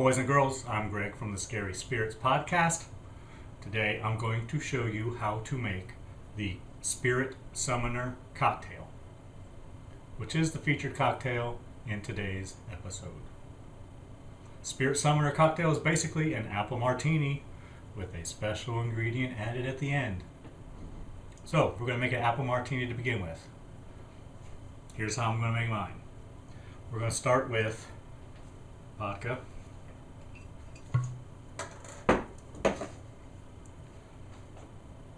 boys and girls. I'm Greg from the Scary Spirits Podcast. Today I'm going to show you how to make the Spirit Summoner Cocktail, which is the featured cocktail in today's episode. Spirit Summoner Cocktail is basically an apple martini with a special ingredient added at the end. So we're going to make an apple martini to begin with. Here's how I'm going to make mine. We're going to start with vodka.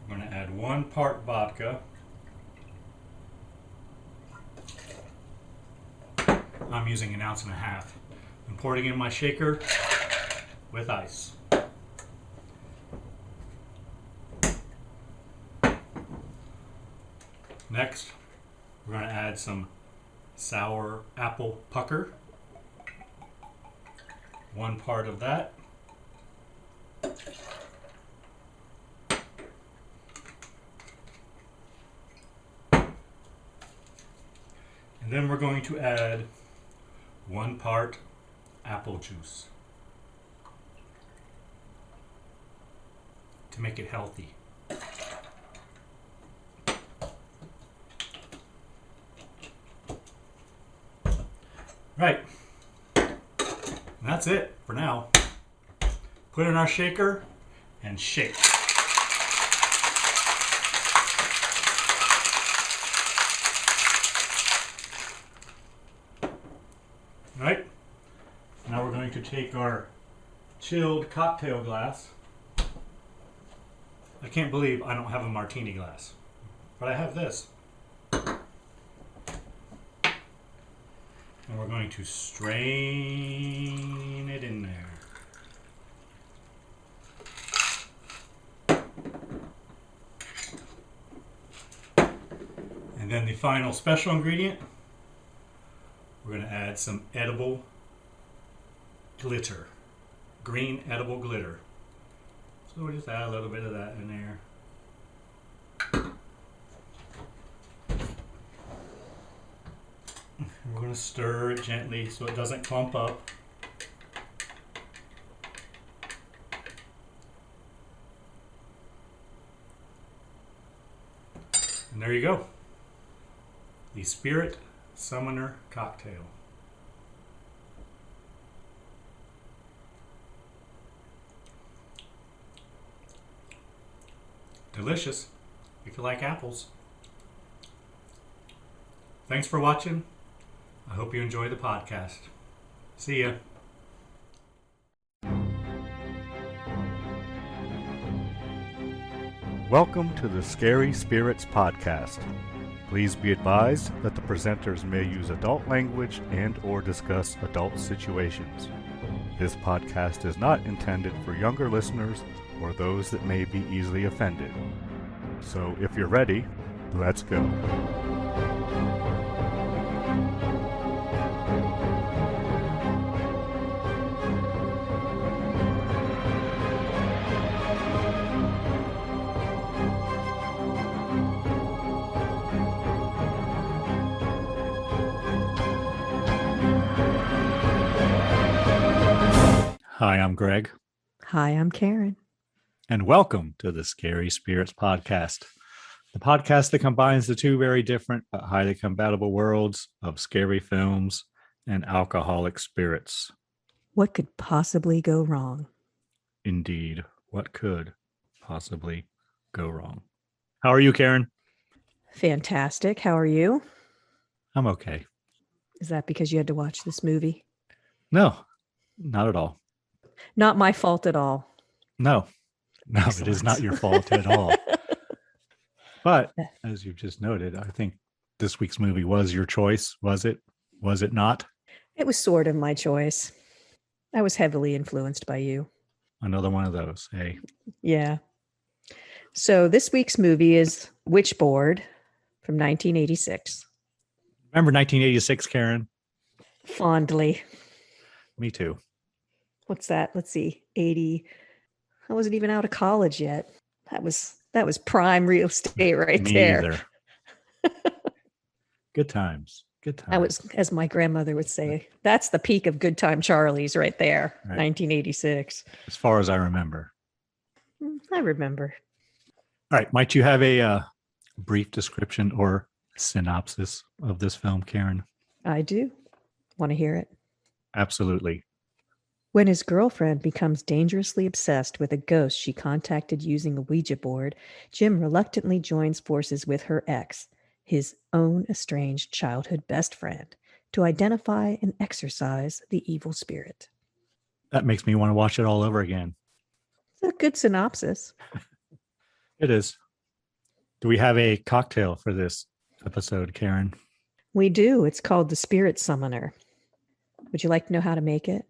I'm going to add 1 part vodka. I'm using 1.5 ounces. I'm pouring it in my shaker with ice. Next, we're going to add some sour apple pucker. 1 part of that. And then we're going to add 1 part apple juice to make it healthy. Right. And that's it for now. Put it in our shaker and shake. Right. Now we're going to take our chilled cocktail glass. I can't believe I don't have a martini glass, but I have this. And we're going to strain it in there. And then the final special ingredient, we're going to add some edible glitter. Green edible glitter. So we'll just add a little bit of that in there. We're going to stir it gently so it doesn't clump up. And there you go. The Spirit Summoner Cocktail. Delicious if you like apples. Thanks for watching. I hope you enjoy the podcast. See ya. Welcome to the Scary Spirits Podcast. Please be advised that the presenters may use adult language and or discuss adult situations. This podcast is not intended for younger listeners or those that may be easily offended. So if you're ready, let's go. Hi, I'm Greg. Hi, I'm Karen. And welcome to the Scary Spirits Podcast, the podcast that combines the two very different but highly compatible worlds of scary films and alcoholic spirits. What could possibly go wrong? Indeed, what could possibly go wrong? How are you, Karen? Fantastic. How are you? I'm okay. Is that because you had to watch this movie? No, not at all. Not my fault at all. No, Excellent. It is not your fault at all. But as you've just noted, I think this week's movie was your choice. Was it? Was it not? It was sort of my choice. I was heavily influenced by you. Another one of those. Hey. Yeah. So this week's movie is Witchboard from 1986. Remember 1986, Karen? Fondly. Me too. What's that? Let's see. 80. I wasn't even out of college yet. That was prime real estate right Me there. either. Good times. Good time. That was, as my grandmother would say, that's the peak of Good Time Charlie's right there, Right. 1986. As far as I remember. I remember. All right. Might you have a brief description or synopsis of this film, Karen? I do. Want to hear it? Absolutely. When his girlfriend becomes dangerously obsessed with a ghost she contacted using a Ouija board, Jim reluctantly joins forces with her ex, his own estranged childhood best friend, to identify and exorcise the evil spirit. That makes me want to watch it all over again. It's a good synopsis. It is. Do we have a cocktail for this episode, Karen? We do. It's called the Spirit Summoner. Would you like to know how to make it?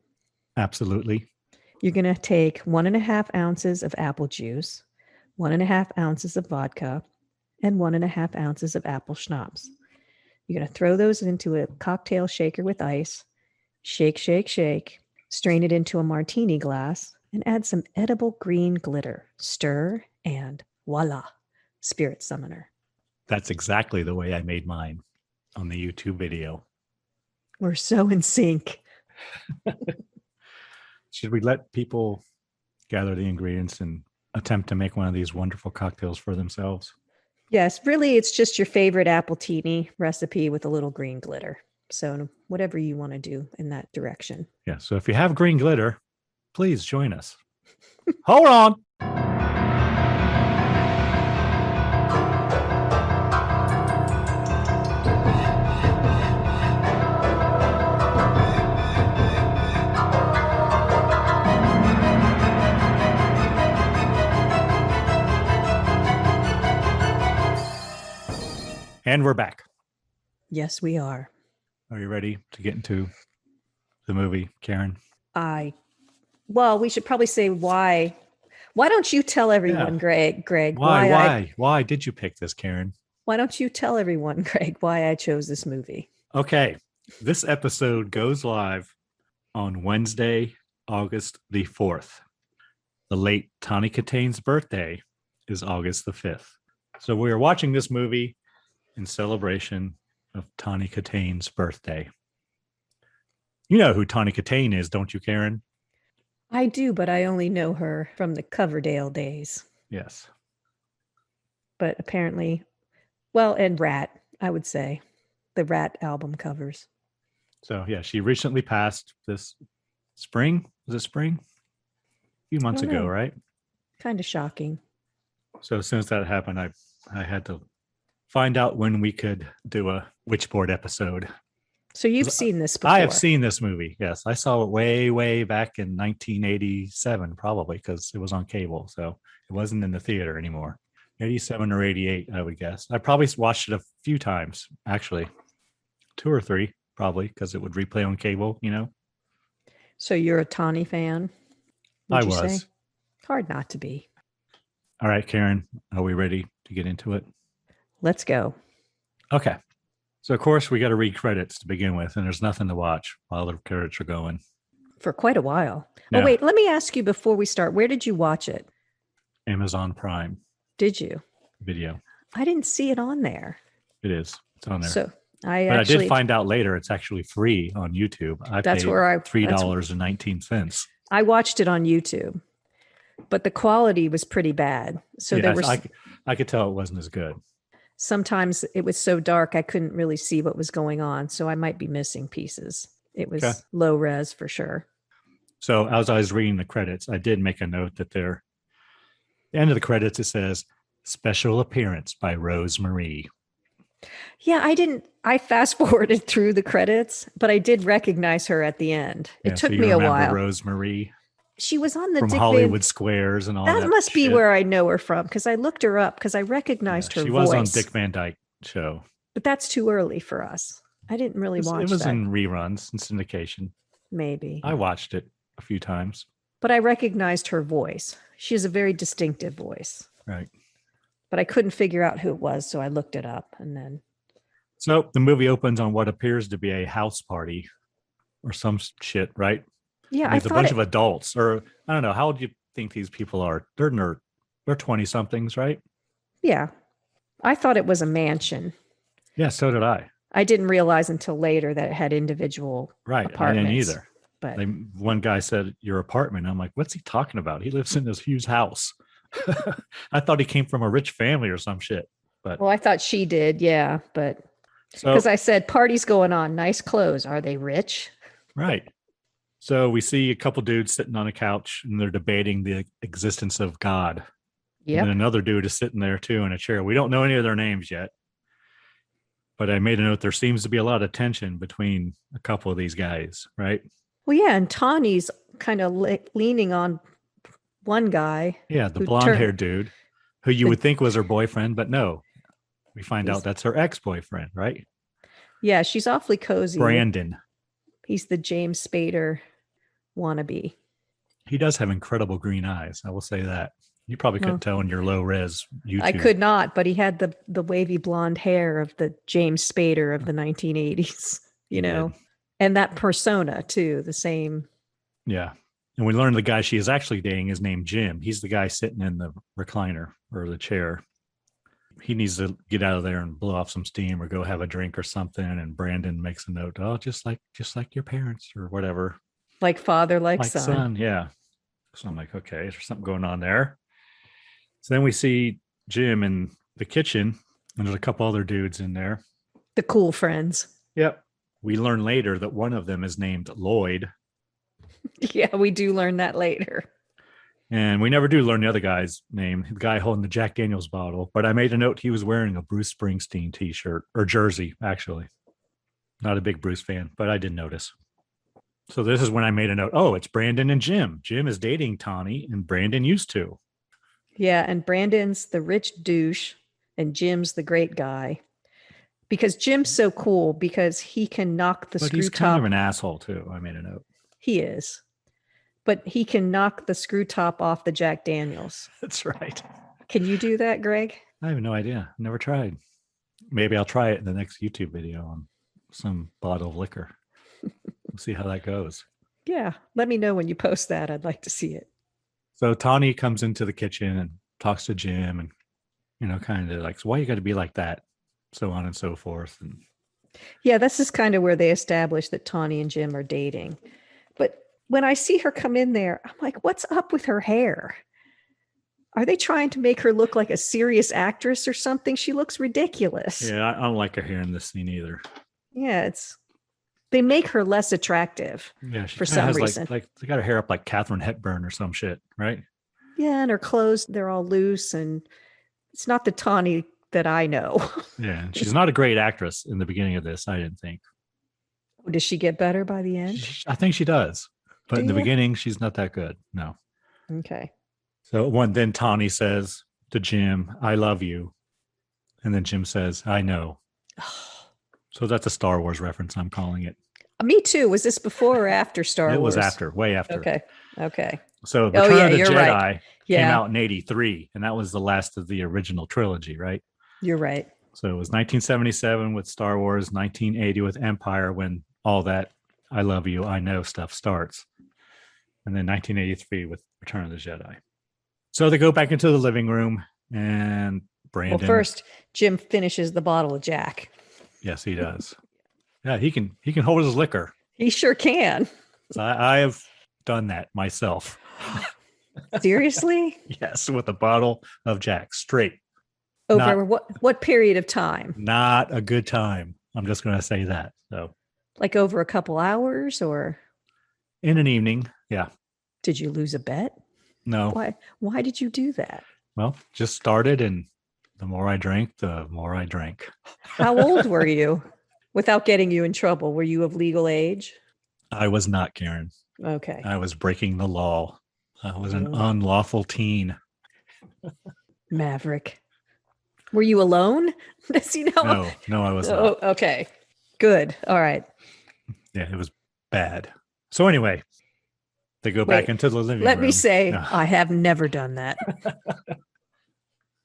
Absolutely. You're going to take 1.5 ounces of apple juice, 1.5 ounces of vodka, and 1.5 ounces of apple schnapps. You're going to throw those into a cocktail shaker with ice, shake, shake, shake, strain it into a martini glass, and add some edible green glitter. Stir, and voila, Spirit Summoner. That's exactly the way I made mine on the YouTube video. We're so in sync. Should we let people gather the ingredients and attempt to make one of these wonderful cocktails for themselves? Yes, really, it's just your favorite appletini recipe with a little green glitter. So whatever you want to do in that direction. Yeah. So if you have green glitter, please join us. Hold on. And we're back. Yes, we are. Are you ready to get into the movie, Karen? Well, we should probably say why. Why don't you tell everyone, Greg? Why did you pick this, Karen? Why don't you tell everyone, Greg, why I chose this movie? Okay. This episode goes live on Wednesday, August the 4th. The late Tawny Kitaen's birthday is August the 5th. So we are watching this movie in celebration of Tawny Kitaen's birthday. You know who Tawny Kitaen is, don't you, Karen? I do, but I only know her from the Coverdale days. Yes. But apparently, well, and Rat, I would say. The Rat album covers. So, yeah, she recently passed this spring. Was it spring? A few months ago, right? Kind of shocking. So, as soon as that happened, I had to find out when we could do a Witchboard episode. So you've seen this before? I have seen this movie. Yes, I saw it way back in 1987, probably because it was on cable. So it wasn't in the theater anymore. 87 or 88, I would guess. I probably watched it a few times, actually, 2 or 3, probably, because it would replay on cable. You know. So you're a Tawny fan? I was. Say? Hard not to be. All right, Karen, are we ready to get into it? Let's go. Okay. So, of course, we got to read credits to begin with, and there's nothing to watch while the credits are going. For quite a while. Yeah. Oh, wait, let me ask you before we start. Where did you watch it? Amazon Prime. Did you? Video. I didn't see it on there. It is. It's on there. So I did find out later it's actually free on YouTube. I paid $3.19. I watched it on YouTube, but the quality was pretty bad. So I could tell it wasn't as good. Sometimes it was so dark I couldn't really see what was going on, so I might be missing pieces. It was low res for sure. So as I was reading the credits, I did make a note that the end of the credits, it says special appearance by Rose Marie. Yeah, I fast forwarded through the credits, but I did recognize her at the end. It took me a while. Rose Marie. She was on the from Hollywood Squares and all that. That must be where I know her from, because I looked her up because I recognized her voice. She was on Dick Van Dyke Show. But that's too early for us. I didn't really watch it. It was in reruns and syndication. Maybe. I watched it a few times. But I recognized her voice. She has a very distinctive voice. Right. But I couldn't figure out who it was, so I looked it up and then. So the movie opens on what appears to be a house party or some shit, right? Yeah, There's a bunch of adults, or I don't know. How old do you think these people are? They're 20-somethings, right? Yeah. I thought it was a mansion. Yeah, so did I. I didn't realize until later that it had individual Right. apartments. I didn't either. But One guy said, your apartment. I'm like, what's he talking about? He lives in this huge house. I thought he came from a rich family or some shit. But well, I thought she did, yeah. But so, because I said parties going on, nice clothes. Are they rich? right. So we see a couple dudes sitting on a couch and they're debating the existence of God. Yep. And then another dude is sitting there too in a chair. We don't know any of their names yet. But I made a note, there seems to be a lot of tension between a couple of these guys, right? Well, yeah, and Tawny's kind of leaning on one guy. Yeah, the blonde-haired dude who you would think was her boyfriend, but no. We find out that's her ex-boyfriend, right? Yeah, she's awfully cozy. Brandon. He's the James Spader wannabe. He does have incredible green eyes. I will say that. You probably couldn't tell in your low-res YouTube. I could not, but he had the wavy blonde hair of the James Spader of the 1980s, you know, and that persona too, the same. Yeah. And we learned the guy she is actually dating is named Jim. He's the guy sitting in the recliner or the chair. He needs to get out of there and blow off some steam or go have a drink or something. And Brandon makes a note, oh, just like your parents or whatever. Like father, like son. Yeah. So I'm like, okay, is there something going on there? So then we see Jim in the kitchen, and there's a couple other dudes in there. The cool friends. Yep. We learn later that one of them is named Lloyd. Yeah, we do learn that later. And we never do learn the other guy's name, the guy holding the Jack Daniels bottle. But I made a note he was wearing a Bruce Springsteen t-shirt, or jersey, actually. Not a big Bruce fan, but I did notice. So this is when I made a note. Oh, it's Brandon and Jim. Jim is dating Tawny, and Brandon used to. Yeah, and Brandon's the rich douche, and Jim's the great guy. Because Jim's so cool because he can knock the screw top. But he's kind of an asshole, too. I made a note. He is. But he can knock the screw top off the Jack Daniels. That's right. Can you do that, Greg? I have no idea. Never tried. Maybe I'll try it in the next YouTube video on some bottle of liquor. We'll see how that goes. Yeah. Let me know when you post that. I'd like to see it. So Tawny comes into the kitchen and talks to Jim and, you know, kind of like, so why you got to be like that? So on and so forth. And yeah, this is kind of where they establish that Tawny and Jim are dating. But when I see her come in there, I'm like, what's up with her hair? Are they trying to make her look like a serious actress or something? She looks ridiculous. Yeah, I don't like her hair in this scene either. Yeah, they make her less attractive. Yeah, she for some reason. Like they got her hair up like Katharine Hepburn or some shit, right? Yeah, and her clothes, they're all loose, and it's not the Tawny that I know. Yeah, and she's not a great actress in the beginning of this, I didn't think. Does she get better by the end? I think she does. But in the beginning, she's not that good. No. Okay. So then Tawny says to Jim, I love you. And then Jim says, I know. So that's a Star Wars reference, I'm calling it. Me too. Was this before or after Star Wars? It was after, way after. Okay. So Return of the Jedi right. came out in 83, and that was the last of the original trilogy, right? You're right. So it was 1977 with Star Wars, 1980 with Empire, when all that I love you, I know stuff starts. And then 1983 with Return of the Jedi. So they go back into the living room, and Brandon. Well, first, Jim finishes the bottle of Jack. Yes, he does. Yeah, he can hold his liquor. He sure can. So I have done that myself. Seriously? Yes, with a bottle of Jack, straight. Over what period of time? Not a good time. I'm just going to say that. So, like over a couple hours, or in an evening? Yeah. Did you lose a bet? No. Why did you do that? Well, just started, and the more I drank, the more I drank. How old were you? Without getting you in trouble, were you of legal age? I was not, Karen. Okay. I was breaking the law. I was an unlawful teen. Maverick. Were you alone? Does he know? No, I was not. Oh, okay. Good. All right. Yeah, it was bad. So anyway, they go back into the living room. Let me say, I have never done that.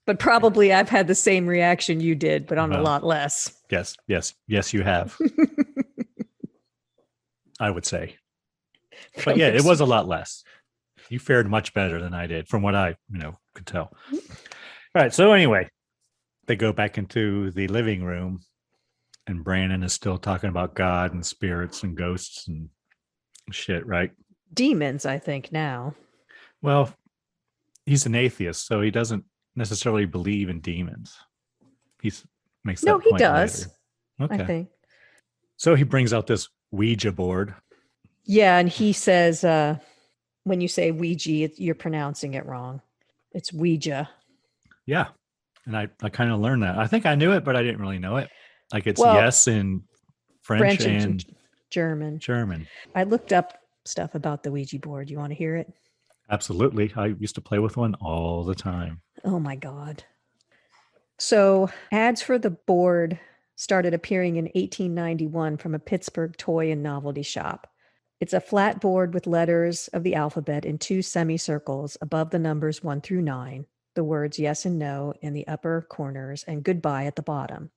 But probably I've had the same reaction you did, but on a lot less. Yes, you have. I would say. But yeah, it was a lot less. You fared much better than I did from what I, could tell. All right. So anyway, they go back into the living room, And Brandon is still talking about God and spirits and ghosts and shit, right? Demons, I think now. Well, he's an atheist, so he doesn't necessarily believe in demons. He makes No, that he point does. later. I Okay. think. So he brings out this Ouija board. Yeah, and he says when you say Ouija, you're pronouncing it wrong. It's Ouija. Yeah. And I kind of learned that. I think I knew it, but I didn't really know it. Like it's Well, yes in French and German. German. I looked up stuff about the Ouija board. You want to hear it? Absolutely. I used to play with one all the time. Oh my God. So ads for the board started appearing in 1891 from a Pittsburgh toy and novelty shop. It's a flat board with letters of the alphabet in two semicircles above the numbers 1 through 9, the words yes and no in the upper corners, and goodbye at the bottom.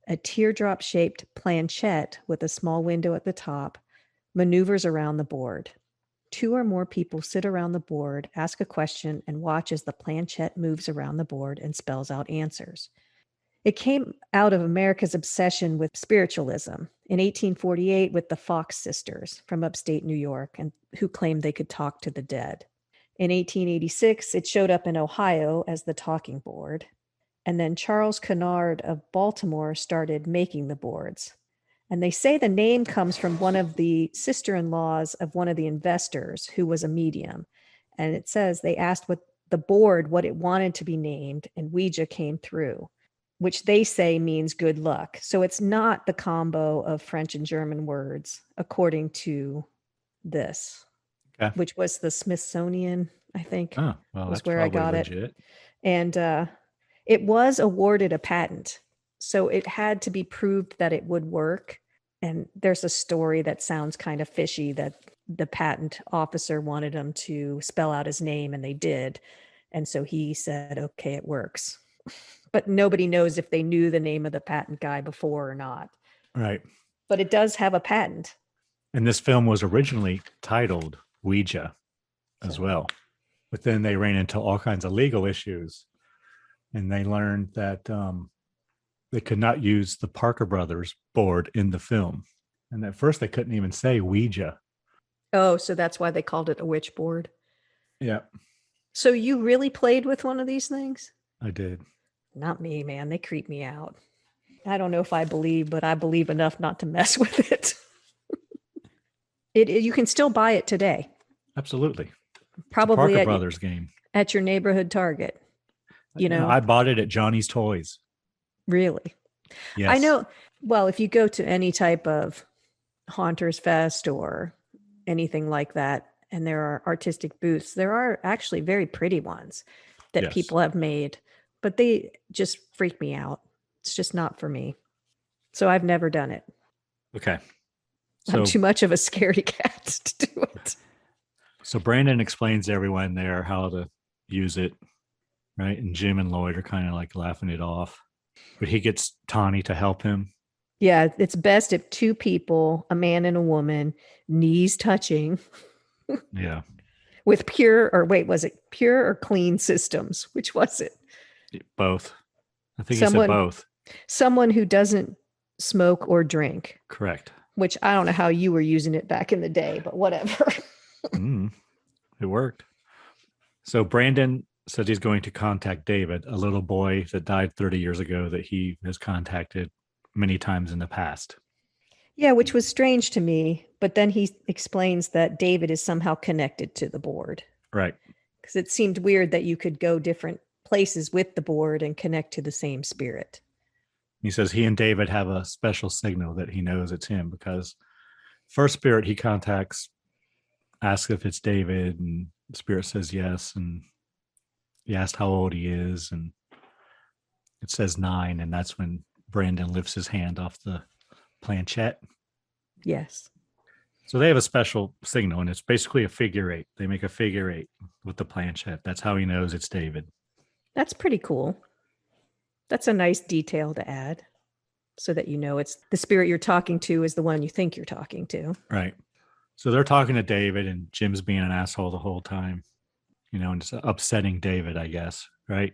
A teardrop-shaped planchette with a small window at the top maneuvers around the board. 2 or more people sit around the board, ask a question, and watch as the planchette moves around the board and spells out answers. It came out of America's obsession with spiritualism in 1848 with the Fox sisters from upstate New York, and who claimed they could talk to the dead. In 1886, it showed up in Ohio as the talking board. And then Charles Kennard of Baltimore started making the boards. And they say the name comes from one of the sister-in-laws of one of the investors who was a medium. And it says they asked what the board what it wanted to be named, and Ouija came through, which they say means good luck. So it's not the combo of French and German words, according to this, which was the Smithsonian, I think, Oh, well, was that's where I got legit. it. And it was awarded a patent. So it had to be proved that it would work. And there's a story that sounds kind of fishy that the patent officer wanted him to spell out his name, and they did. And so he said, okay, it works. But nobody knows if they knew the name of the patent guy before or not. Right. But it does have a patent. And this film was originally titled Ouija as well. But then they ran into all kinds of legal issues. And they learned that they could not use the Parker Brothers board in the film. And at first they couldn't even say Ouija. Oh, so that's why they called it a Witchboard. Yeah. So you really played with one of these things? I did. Not me, man. They creep me out. I don't know if I believe, but I believe enough not to mess with it. You can still buy it today. Absolutely. Probably Parker Brothers game. At your neighborhood Target. You know, I bought it at Johnny's Toys. Really? Yes. I know. Well, if you go to any type of Haunters Fest or anything like that, and there are artistic booths, there are actually very pretty ones that people have made, but they just freak me out. It's just not for me. So I've never done it. Okay. I'm too much of a scaredy cat to do it. So Brandon explains to everyone there how to use it, right? And Jim and Lloyd are kind of like laughing it off. But he gets Tawny to help him. Yeah, it's best if 2 people, a man and a woman, knees touching. Yeah. With was it pure or clean systems? Which was it? Both. I think he said both. Someone who doesn't smoke or drink. Correct. Which I don't know how you were using it back in the day, but whatever. It worked. So Brandon said he's going to contact David, a little boy that died 30 years ago that he has contacted many times in the past. Yeah, which was strange to me. But then he explains that David is somehow connected to the board. Right. Because it seemed weird that you could go different places with the board and connect to the same spirit. He says he and David have a special signal that he knows it's him, because first spirit he contacts asks if it's David, and the spirit says yes, and he asked how old he is, and it says 9, and that's when Brandon lifts his hand off the planchette. Yes. So they have a special signal, and it's basically a figure 8. They make a figure 8 with the planchette. That's how he knows it's David. That's pretty cool. That's a nice detail to add, so that you know it's the spirit you're talking to is the one you think you're talking to. Right. So they're talking to David, and Jim's being an asshole the whole time, and it's upsetting David, I guess. Right.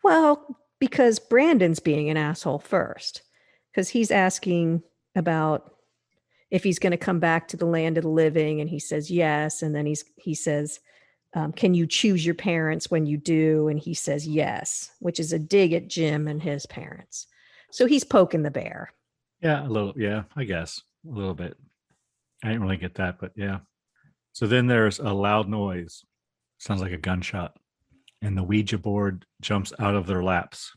Well, because Brandon's being an asshole first, Because he's asking about if he's going to come back to the land of the living, and he says yes. And then he says, can you choose your parents when you do? And he says yes, which is a dig at Jim and his parents. So he's poking the bear. Yeah, a little. Yeah, I guess a little bit. I didn't really get that, but yeah. So then there's a loud noise. Sounds like a gunshot. And the Ouija board jumps out of their laps.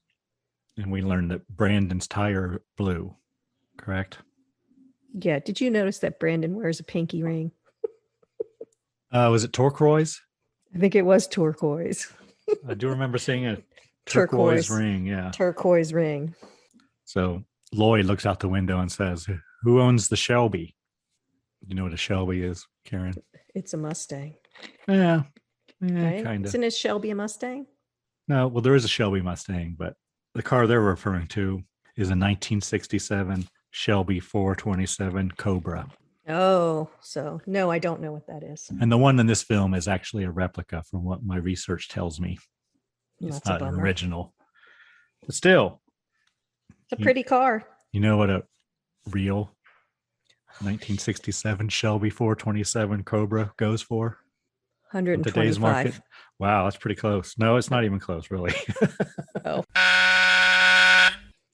And we learn that Brandon's tire blew. Correct? Yeah. Did you notice that Brandon wears a pinky ring? Was it turquoise? I think it was turquoise. I do remember seeing a turquoise ring. Yeah. Turquoise ring. So Lloyd looks out the window and says, who owns the Shelby? You know what a Shelby is, Karen? It's a Mustang. Yeah, Right? kind of. Isn't his Shelby a Mustang? No, well, there is a Shelby Mustang, but the car they're referring to is a 1967 Shelby 427 Cobra. Oh, so no, I don't know what that is. And the one in this film is actually a replica from what my research tells me. It's not an original. But still. It's a pretty car. You know what a real 1967 Shelby 427 Cobra goes for? 125. Today's market. Wow, that's pretty close. No, it's not even close, really. Oh.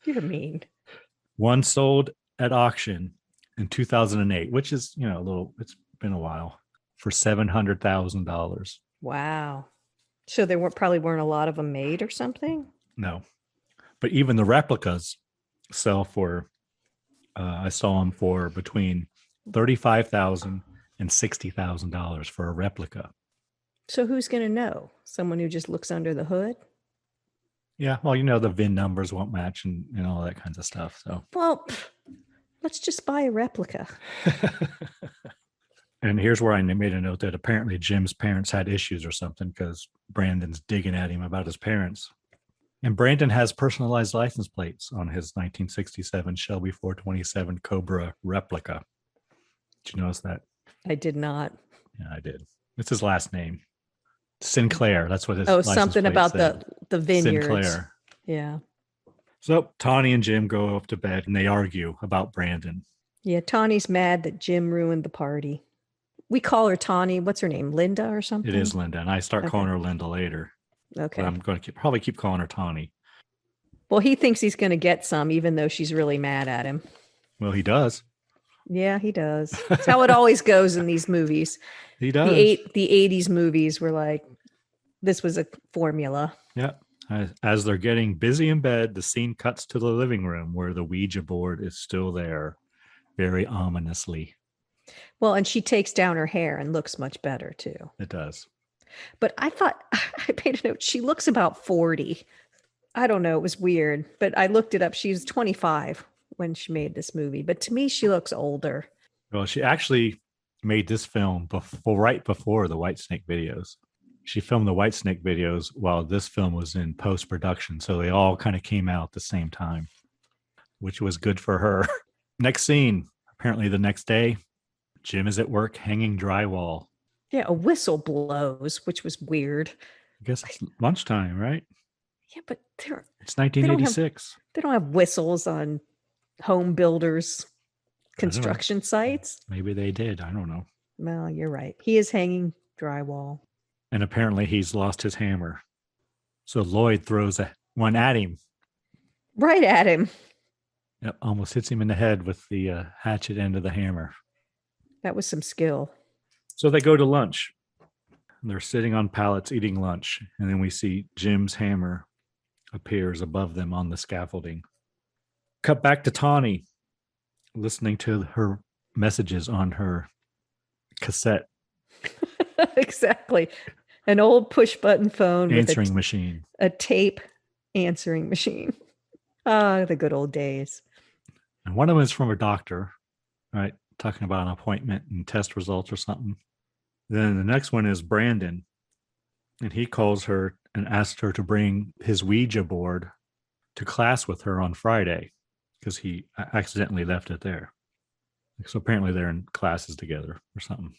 You're mean. One sold at auction in 2008, which is, a little, it's been a while, for $700,000. Wow. So there probably weren't a lot of them made or something? No. But even the replicas sell for, I saw them for between $35,000 and $60,000 for a replica. So who's going to know? Someone who just looks under the hood? Yeah, well, the VIN numbers won't match and all that kinds of stuff. So, well, let's just buy a replica. And here's where I made a note that apparently Jim's parents had issues or something because Brandon's digging at him about his parents. And Brandon has personalized license plates on his 1967 Shelby 427 Cobra replica. Did you notice that? I did not. Yeah, I did. It's his last name. Sinclair. That's what his something about said. the vineyards. Sinclair. Yeah. So Tawny and Jim go up to bed and they argue about Brandon. Yeah, Tawny's mad that Jim ruined the party. We call her Tawny. What's her name? Linda or something? It is Linda, and I start calling her Linda later. Okay. But I'm going to probably keep calling her Tawny. Well, he thinks he's going to get some, even though she's really mad at him. Well, he does. Yeah, he does. That's how it always goes in these movies. He does. The 80s movies were like, this was a formula. Yeah. As they're getting busy in bed, the scene cuts to the living room where the Ouija board is still there, very ominously. Well, and she takes down her hair and looks much better too. It does. But I thought, I made a note, she looks about 40. I don't know, it was weird, but I looked it up. She was 25 when she made this movie, but to me, she looks older. Well, she actually made this film right before the Whitesnake videos. She filmed the Whitesnake videos while this film was in post-production, so they all kind of came out at the same time, which was good for her. Next scene, apparently the next day, Jim is at work hanging drywall. Yeah, a whistle blows, which was weird. I guess it's lunchtime, right? Yeah, but it's 1986. They don't have whistles on home builders' construction sites. Maybe they did. I don't know. Well, you're right. He is hanging drywall. And apparently he's lost his hammer. So Lloyd throws one at him. Right at him. Yep, almost hits him in the head with the hatchet end of the hammer. That was some skill. So they go to lunch. They're sitting on pallets eating lunch. And then we see Jim's hammer appears above them on the scaffolding. Cut back to Tawny, listening to her messages on her cassette. Exactly. An old push button phone answering machine. A tape answering machine. Ah, the good old days. And one of them is from a doctor, right? Talking about an appointment and test results or something. Then the next one is Brandon. And he calls her and asks her to bring his Ouija board to class with her on Friday because he accidentally left it there. So apparently they're in classes together or something.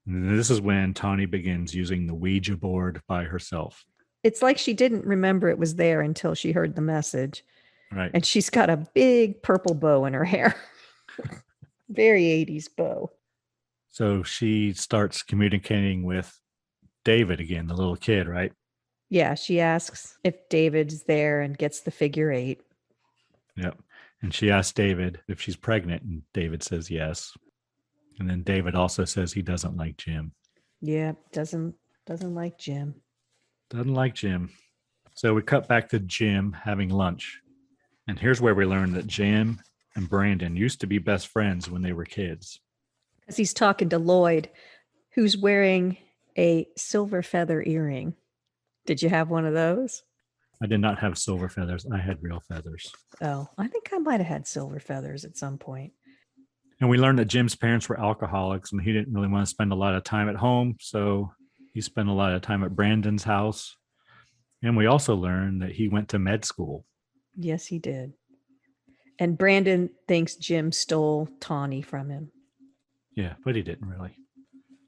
And this is when Tawny begins using the Ouija board by herself. It's like she didn't remember it was there until she heard the message. Right. And she's got a big purple bow in her hair. Very 80s bow. So she starts communicating with David again, the little kid, right? Yeah, she asks if David's there and gets the figure 8. Yep. And she asks David if she's pregnant, and David says yes. And then David also says he doesn't like Jim. Yeah, doesn't like Jim. Doesn't like Jim. So we cut back to Jim having lunch. And here's where we learn that Jim and Brandon used to be best friends when they were kids. Because he's talking to Lloyd, who's wearing a silver feather earring. Did you have one of those? I did not have silver feathers. I had real feathers. Oh, I think I might have had silver feathers at some point. And we learned that Jim's parents were alcoholics and he didn't really want to spend a lot of time at home. So he spent a lot of time at Brandon's house. And we also learned that he went to med school. Yes, he did. And Brandon thinks Jim stole Tawny from him. Yeah, but he didn't really.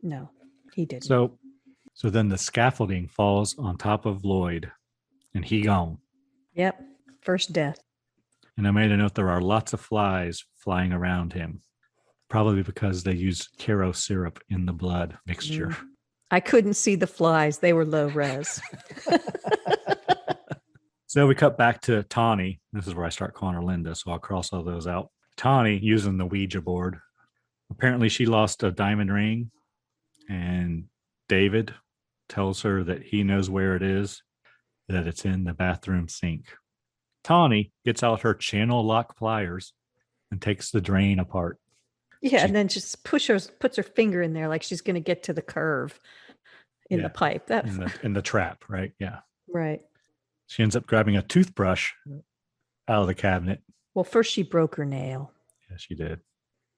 No, he didn't. So then the scaffolding falls on top of Lloyd and he gone. Yep. First death. And I made a note there are lots of flies flying around him, probably because they used Caro syrup in the blood mixture. I couldn't see the flies. They were low res. So we cut back to Tawny. This is where I start calling her Linda, so I'll cross all those out. Tawny using the Ouija board. Apparently she lost a diamond ring, and David tells her that he knows where it is, that it's in the bathroom sink. Tawny gets out her channel lock pliers and takes the drain apart. Yeah, and then just puts her finger in there like she's going to get to the curve in the pipe. In the trap, right? Yeah. Right. She ends up grabbing a toothbrush out of the cabinet. Well, first she broke her nail. Yeah, she did.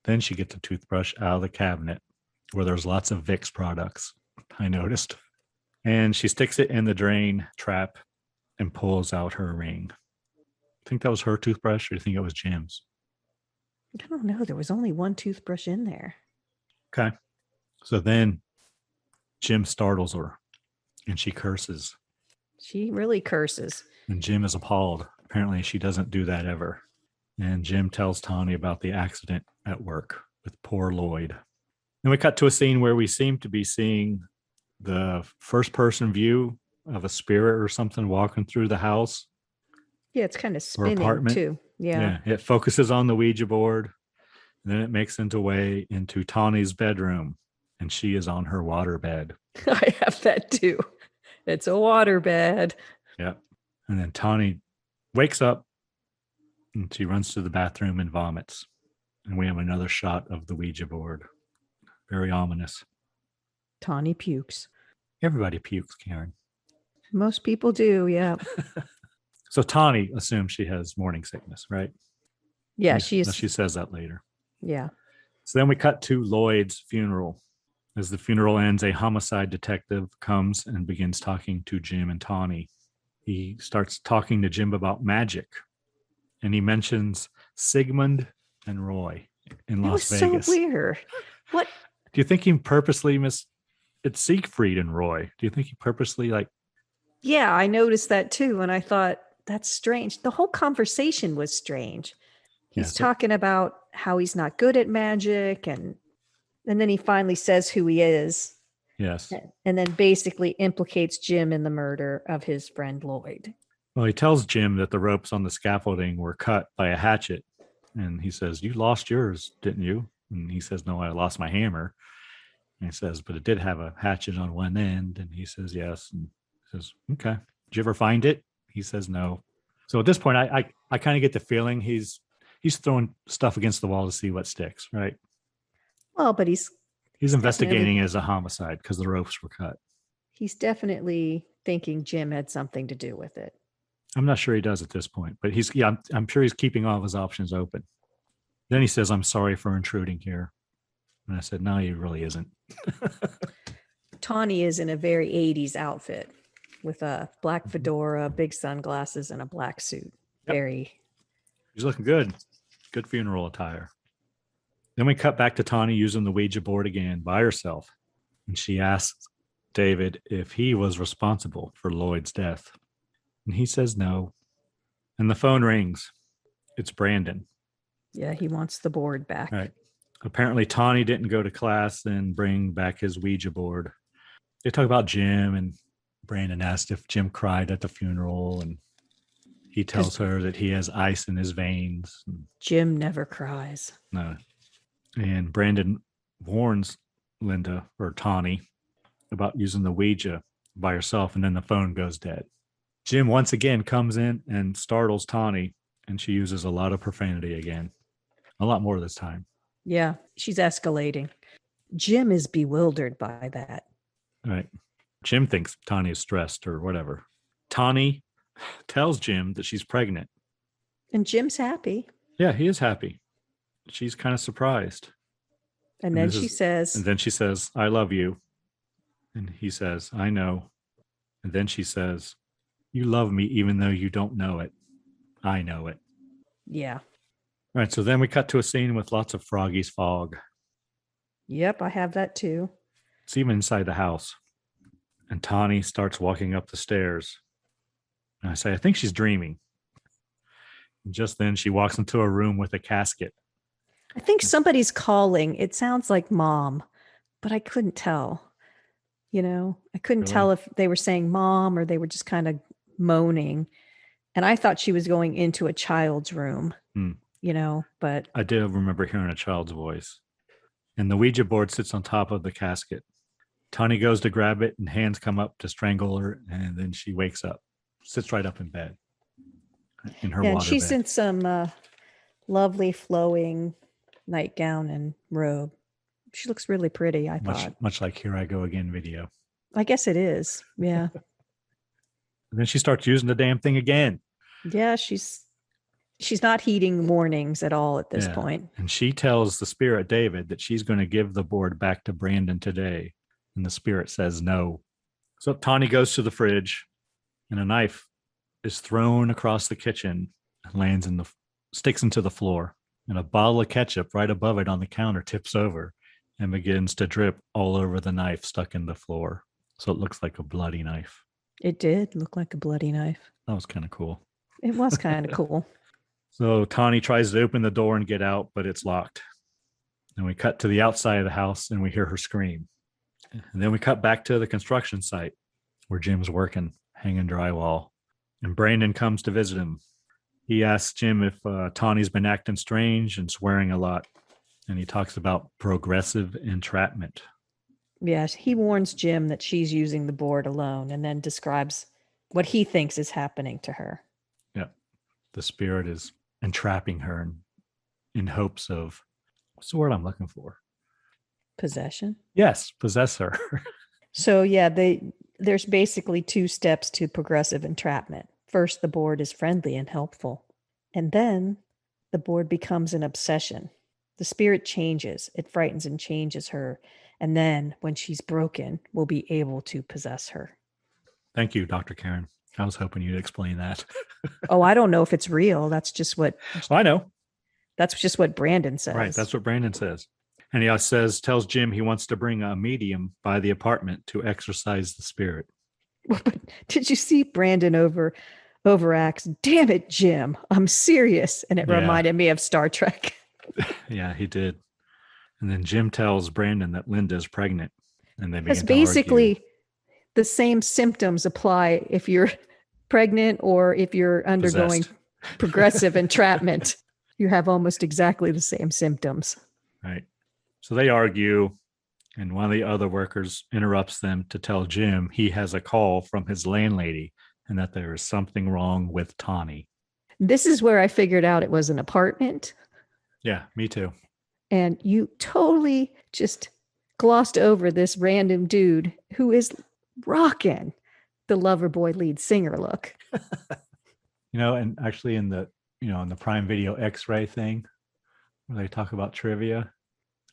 Then she gets a toothbrush out of the cabinet where there's lots of Vicks products, I noticed. And she sticks it in the drain trap and pulls out her ring. I think that was her toothbrush, or do you think it was Jim's? I don't know. There was only one toothbrush in there. Okay. So then Jim startles her and she curses. She really curses. And Jim is appalled. Apparently she doesn't do that ever. And Jim tells Tawny about the accident at work with poor Lloyd. Then we cut to a scene where we seem to be seeing the first person view of a spirit or something walking through the house. Yeah, it's kind of spinning apartment. too. Yeah. It focuses on the Ouija board. And then it makes its way into Tawny's bedroom. And she is on her water bed. I have that too. It's a water bed. Yeah. And then Tawny wakes up and she runs to the bathroom and vomits. And we have another shot of the Ouija board. Very ominous. Tawny pukes. Everybody pukes, Karen. Most people do, yeah. So Tawny assumes she has morning sickness, right? Yeah, she says that later. Yeah. So then we cut to Lloyd's funeral. As the funeral ends, a homicide detective comes and begins talking to Jim and Tawny. He starts talking to Jim about magic. And he mentions Sigmund and Roy in Las Vegas. So weird. What? Do you think he purposely it's Siegfried and Roy? Do you think he purposely Yeah, I noticed that too. And I thought, that's strange. The whole conversation was strange. He's talking about how he's not good at magic. And then he finally says who he is. Yes. And then basically implicates Jim in the murder of his friend Lloyd. Well, he tells Jim that the ropes on the scaffolding were cut by a hatchet. And he says, you lost yours, didn't you? And he says, no, I lost my hammer. And he says, but it did have a hatchet on one end. And he says, yes. And he says, okay. Did you ever find it? He says, no. So at this point, I kind of get the feeling he's throwing stuff against the wall to see what sticks, right? Well, but he's investigating as a homicide because the ropes were cut. He's definitely thinking Jim had something to do with it. I'm not sure he does at this point, but I'm sure he's keeping all of his options open. Then he says, I'm sorry for intruding here. And I said, no, he really isn't. Tawny is in a very 80s outfit with a black fedora, big sunglasses, and a black suit. Yep. He's looking good. Good funeral attire. Then we cut back to Tawny using the Ouija board again by herself. And she asks David if he was responsible for Lloyd's death. And he says no. And the phone rings. it's Brandon. Yeah, he wants the board back. Right. Apparently, Tawny didn't go to class and bring back his Ouija board. They talk about Jim, and Brandon asked if Jim cried at the funeral, and he tells her that he has ice in his veins. Jim never cries. No. And Brandon warns Linda, or Tawny, about using the Ouija by herself, and then the phone goes dead. Jim once again comes in and startles Tawny, and she uses a lot of profanity again. A lot more this time. Yeah, she's escalating. Jim is bewildered by that. Right. Jim thinks Tawny is stressed or whatever. Tawny tells Jim that she's pregnant. And Jim's happy. Yeah, he is happy. She's kind of surprised. And then she says, I love you. And he says, I know. And then she says, you love me even though you don't know it. I know it. Yeah. All right, so then we cut to a scene with lots of Froggy's fog. Yep, I have that too. It's even inside the house. And Tawny starts walking up the stairs. And I say, I think she's dreaming. And just then she walks into a room with a casket. I think somebody's calling. It sounds like mom, but I couldn't tell. I couldn't tell if they were saying mom or they were just kind of moaning. And I thought she was going into a child's room, but I did remember hearing a child's voice. And the Ouija board sits on top of the casket. Tawny goes to grab it and hands come up to strangle her. And then she wakes up, sits right up in bed in her water she's bed. in some lovely flowing nightgown and robe. She looks really pretty, I thought. Much like Here I Go Again video. I guess it is. Yeah. And then she starts using the damn thing again. Yeah, she's not heeding warnings at all at this point. And she tells the spirit, David, that she's going to give the board back to Brandon today. And the spirit says no. So Tawny goes to the fridge, and a knife is thrown across the kitchen and sticks into the floor. And a bottle of ketchup right above it on the counter tips over and begins to drip all over the knife stuck in the floor. So it looks like a bloody knife. It did look like a bloody knife. That was kind of cool. It was kind of cool. So Tawny tries to open the door and get out, but it's locked. And we cut to the outside of the house and we hear her scream. And then we cut back to the construction site where Jim's working, hanging drywall. And Brandon comes to visit him. He asks Jim if Tawny's been acting strange and swearing a lot. And he talks about progressive entrapment. Yes, he warns Jim that she's using the board alone and then describes what he thinks is happening to her. Yeah. The spirit is entrapping her in hopes of, what's the word I'm looking for? Possession? Yes, possess her. So yeah, there's basically two steps to progressive entrapment. First, the board is friendly and helpful. And then the board becomes an obsession. The spirit changes. It frightens and changes her. And then when she's broken, we'll be able to possess her. Thank you, Dr. Karen. I was hoping you'd explain that. Oh, I don't know if it's real. That's just what... I know. That's just what Brandon says. Right, that's what Brandon says. And he tells Jim he wants to bring a medium by the apartment to exorcise the spirit. But did you see Brandon overacts? Damn it, Jim. I'm serious. And it reminded me of Star Trek. Yeah, he did. And then Jim tells Brandon that Linda's pregnant. And they begin Because to basically argue. The same symptoms apply if you're pregnant or if you're undergoing progressive entrapment. You have almost exactly the same symptoms. Right. So they argue, and one of the other workers interrupts them to tell Jim he has a call from his landlady and that there is something wrong with Tawny. This is where I figured out it was an apartment. Yeah, me too. And you totally just glossed over this random dude who is rocking the Loverboy lead singer look. And actually in the Prime Video X-ray thing where they talk about trivia,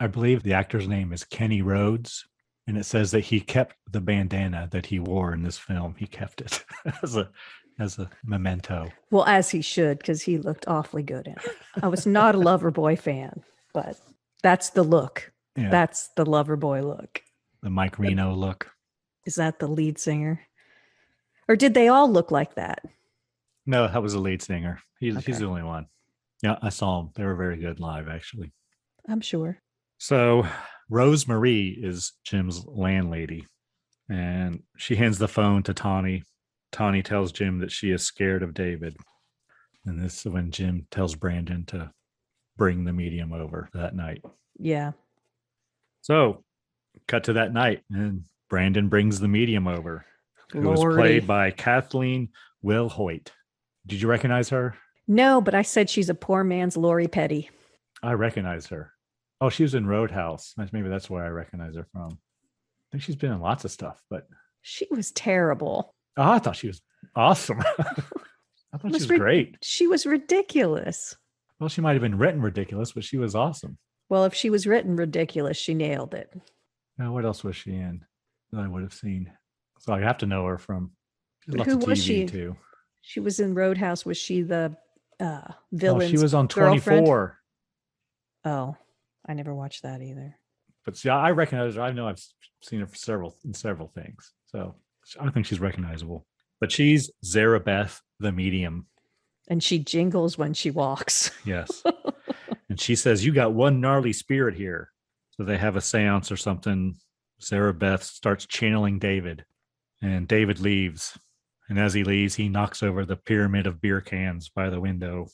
I believe the actor's name is Kenny Rhodes, and it says that he kept the bandana that he wore in this film. He kept it as a memento. Well, as he should, because he looked awfully good in it. I was not a Loverboy fan, but that's the look. Yeah. That's the Loverboy look. The Mike Reno look. Is that the lead singer? Or did they all look like that? No, that was the lead singer. He's the only one. Yeah, I saw them. They were very good live, actually. I'm sure. So Rosemarie is Jim's landlady, and she hands the phone to Tawny. Tawny tells Jim that she is scared of David. And this is when Jim tells Brandon to bring the medium over that night. Yeah. So cut to that night, and Brandon brings the medium over, who was Lordy. played by Kathleen Wilhoit. Did you recognize her? No, but I said she's a poor man's Lori Petty. I recognize her. Oh, she was in Roadhouse. Maybe that's where I recognize her from. I think she's been in lots of stuff, but She was terrible. oh, I thought she was awesome. I thought she was great. She was ridiculous. Well, she might have been written ridiculous, but she was awesome. Well, if she was written ridiculous, she nailed it. Now, what else was she in that I would have seen? So I have to know her from lots Who of TV was she? too. She was in Roadhouse. Was she the villain? Oh, she was on 24. Oh, I never watched that either. But see, I recognize her. I know I've seen her in several things. So I think she's recognizable. But she's Zarabeth, the medium. And she jingles when she walks. Yes. And she says, you got one gnarly spirit here. So they have a seance or something. Zarabeth starts channeling David. And David leaves. And as he leaves, he knocks over the pyramid of beer cans by the window.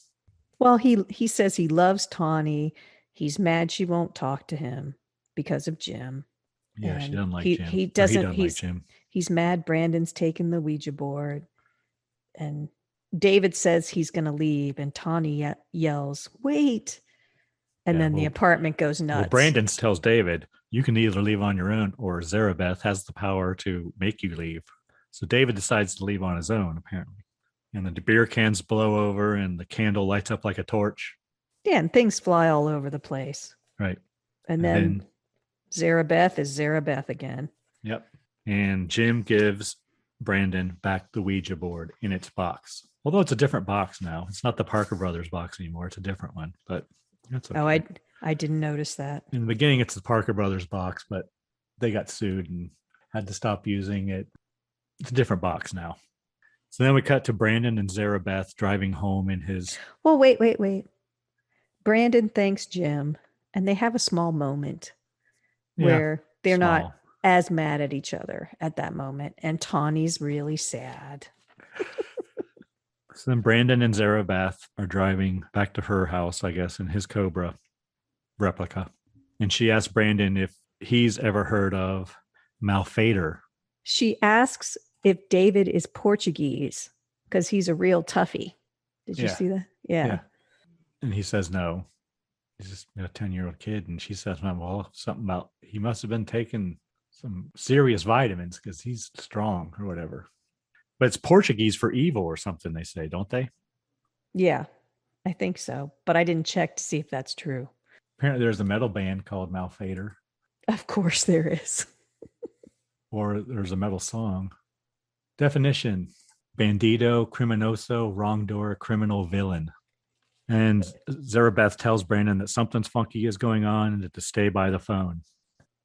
Well, he says he loves Tawny. He's mad she won't talk to him because of Jim. Yeah, And she doesn't like Jim. He doesn't. Like Jim. He's mad Brandon's taken the Ouija board. And David says he's going to leave. And Tawny yells, wait. And then the apartment goes nuts. Well, Brandon tells David, you can either leave on your own or Zarabeth has the power to make you leave. So David decides to leave on his own, apparently. And the beer cans blow over and the candle lights up like a torch. Yeah, and things fly all over the place. Right. And then Zarabeth is Zarabeth again. Yep. And Jim gives Brandon back the Ouija board in its box. Although it's a different box now. It's not the Parker Brothers box anymore. It's a different one. But that's okay. Oh, I didn't notice that. In the beginning, it's the Parker Brothers box, but they got sued and had to stop using it. It's a different box now. So then we cut to Brandon and Zarabeth driving home in his... Well, wait. Brandon thanks Jim, and they have a small moment where they're not as mad at each other at that moment, and Tawny's really sad. So then Brandon and Zarabeth are driving back to her house, I guess, in his Cobra replica. And she asks Brandon if he's ever heard of Malfader. She asks if David is Portuguese because he's a real toughie. Did you see that? Yeah. And he says no. He's just a 10-year-old kid. And she says, well, something about he must have been taking some serious vitamins because he's strong or whatever. But it's Portuguese for evil or something, they say, don't they? Yeah, I think so. But I didn't check to see if that's true. Apparently there's a metal band called Malfader. Of course there is. Or there's a metal song. Definition: bandito, criminoso, wrongdoer, criminal, villain. And Zarabeth tells Brandon that something's funky is going on and to stay by the phone.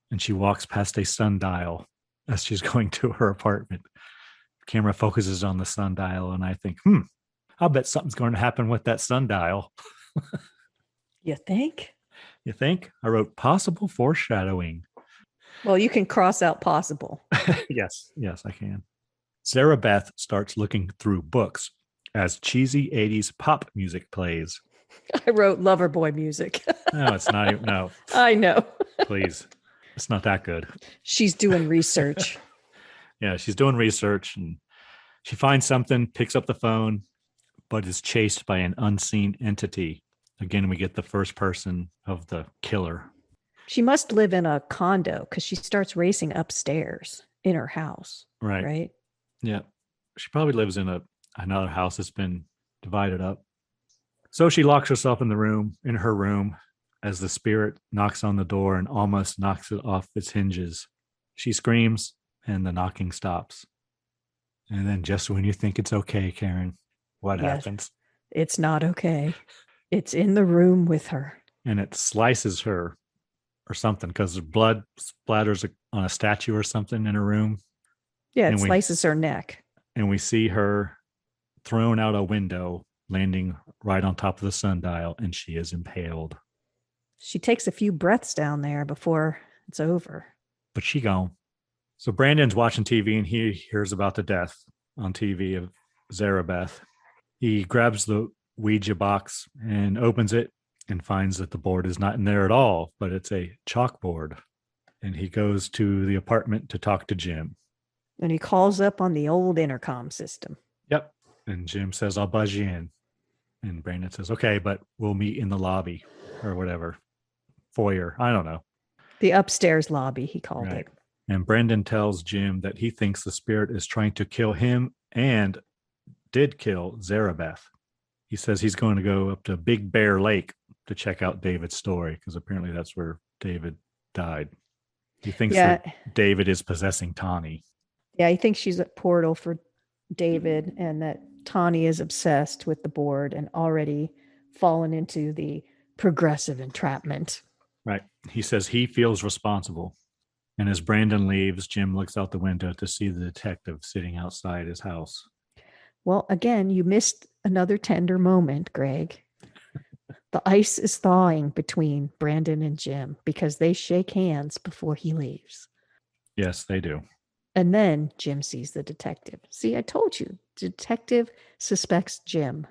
And she walks past a sundial as she's going to her apartment. The camera focuses on the sundial, and I think, I'll bet something's going to happen with that sundial. You think? You think? I wrote possible foreshadowing. Well, you can cross out possible. Yes, I can. Zarabeth starts looking through books as cheesy 80s pop music plays. I wrote Loverboy music. No, it's not even, no. I know. Please. It's not that good. She's doing research. Yeah, she's doing research and she finds something, picks up the phone, but is chased by an unseen entity. Again, we get the first person of the killer. She must live in a condo because she starts racing upstairs in her house. Right? Yeah. She probably lives in another house that's been divided up. So she locks herself in her room, as the spirit knocks on the door and almost knocks it off its hinges. She screams and the knocking stops. And then just when you think it's okay, Karen, what happens? It's not okay. It's in the room with her. And it slices her or something because blood splatters on a statue or something in her room. Yeah, it slices her neck. And we see her thrown out a window, landing right on top of the sundial, and she is impaled. She takes a few breaths down there before it's over. But she gone. So Brandon's watching TV, and he hears about the death on TV of Zarabeth. He grabs the Ouija box and opens it and finds that the board is not in there at all, but it's a chalkboard. And he goes to the apartment to talk to Jim. And he calls up on the old intercom system. Yep. And Jim says, I'll buzz you in. And Brandon says, okay, but we'll meet in the lobby or whatever. Foyer. I don't know. The upstairs lobby, he called it. And Brandon tells Jim that he thinks the spirit is trying to kill him and did kill Zarabeth. He says he's going to go up to Big Bear Lake to check out David's story, because apparently that's where David died. He thinks that David is possessing Tawny. Yeah, he thinks she's a portal for David, and that Tawny is obsessed with the board and already fallen into the progressive entrapment. Right. He says he feels responsible. And as Brandon leaves, Jim looks out the window to see the detective sitting outside his house. Well, again, you missed another tender moment, Greg. The ice is thawing between Brandon and Jim because they shake hands before he leaves. Yes, they do. And then Jim sees the detective. See, I told you, detective suspects Jim.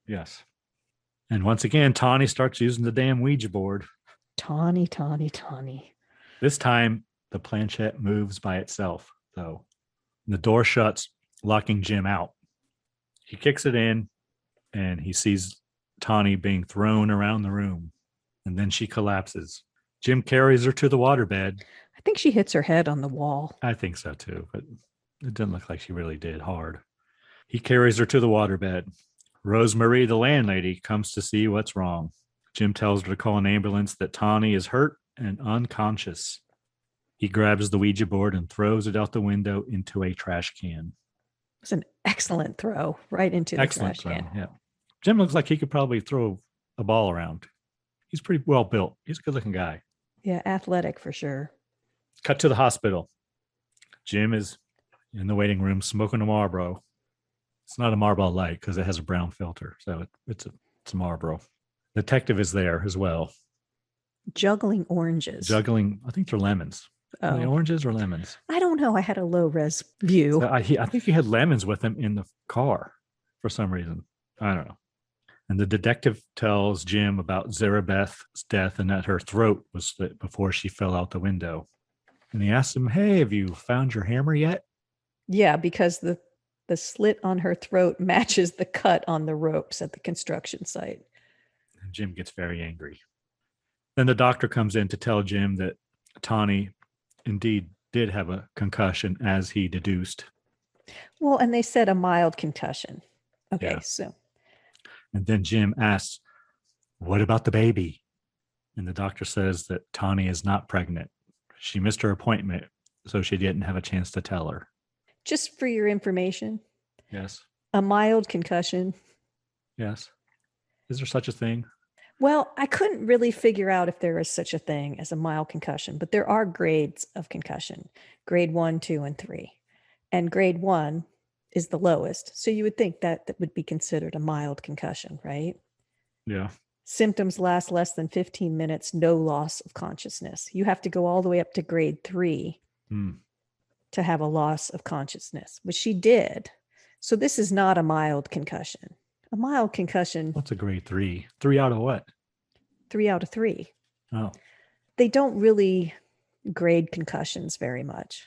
Yes. And once again, Tawny starts using the damn Ouija board. Tawny. This time, the planchette moves by itself, though. The door shuts, locking Jim out. He kicks it in, and he sees Tawny being thrown around the room. And then she collapses. Jim carries her to the waterbed. I think she hits her head on the wall. I think so, too, but it doesn't look like she really did hard. He carries her to the waterbed. Rosemary, the landlady, comes to see what's wrong. Jim tells her to call an ambulance, that Tawny is hurt and unconscious. He grabs the Ouija board and throws it out the window into a trash can. It's an excellent throw right into the trash can. Yeah. Jim looks like he could probably throw a ball around. He's pretty well built. He's a good looking guy. Yeah, athletic for sure. Cut to the hospital. Jim is in the waiting room smoking a Marlboro. It's not a Marlboro Light because it has a brown filter. So it's a Marlboro. Detective is there as well. Juggling oranges. I think they're lemons. Are they oranges or lemons? I don't know. I had a low res view. So I think he had lemons with him in the car for some reason. I don't know. And the detective tells Jim about Zarabeth's death and that her throat was slit before she fell out the window. And he asks him, hey, have you found your hammer yet? Yeah, because the slit on her throat matches the cut on the ropes at the construction site. And Jim gets very angry. Then the doctor comes in to tell Jim that Tawny indeed did have a concussion, as he deduced. Well, and they said a mild concussion. Okay, Yeah. so. And then Jim asks, what about the baby? And the doctor says that Tawny is not pregnant. She missed her appointment, so she didn't have a chance to tell her. Just for your information. Yes. A mild concussion. Yes. Is there such a thing? Well, I couldn't really figure out if there is such a thing as a mild concussion, but there are grades of concussion, grade 1, 2, and 3. And grade 1 is the lowest. So you would think that would be considered a mild concussion, right? Yeah. Symptoms last less than 15 minutes, no loss of consciousness. You have to go all the way up to grade 3 to have a loss of consciousness, which she did. So this is not a mild concussion. A mild concussion. What's a grade 3? 3 out of what? 3 out of 3. Oh. They don't really grade concussions very much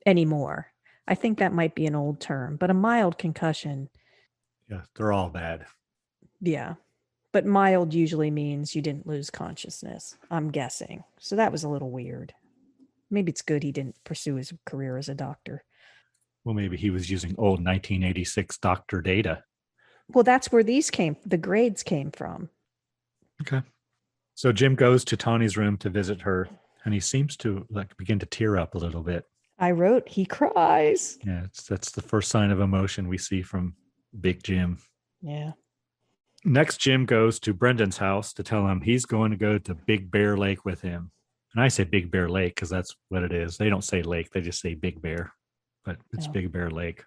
anymore. I think that might be an old term, but a mild concussion. Yeah, they're all bad. Yeah. But mild usually means you didn't lose consciousness, I'm guessing. So that was a little weird. Maybe it's good he didn't pursue his career as a doctor. Well, maybe he was using old 1986 doctor data. Well, that's where the grades came from. Okay. So Jim goes to Tawny's room to visit her, and he seems to begin to tear up a little bit. I wrote, he cries. Yeah, that's the first sign of emotion we see from Big Jim. Yeah. Next, Jim goes to Brendan's house to tell him he's going to go to Big Bear Lake with him. And I say Big Bear Lake because that's what it is. They don't say lake, they just say Big Bear. But it's Big Bear Lake.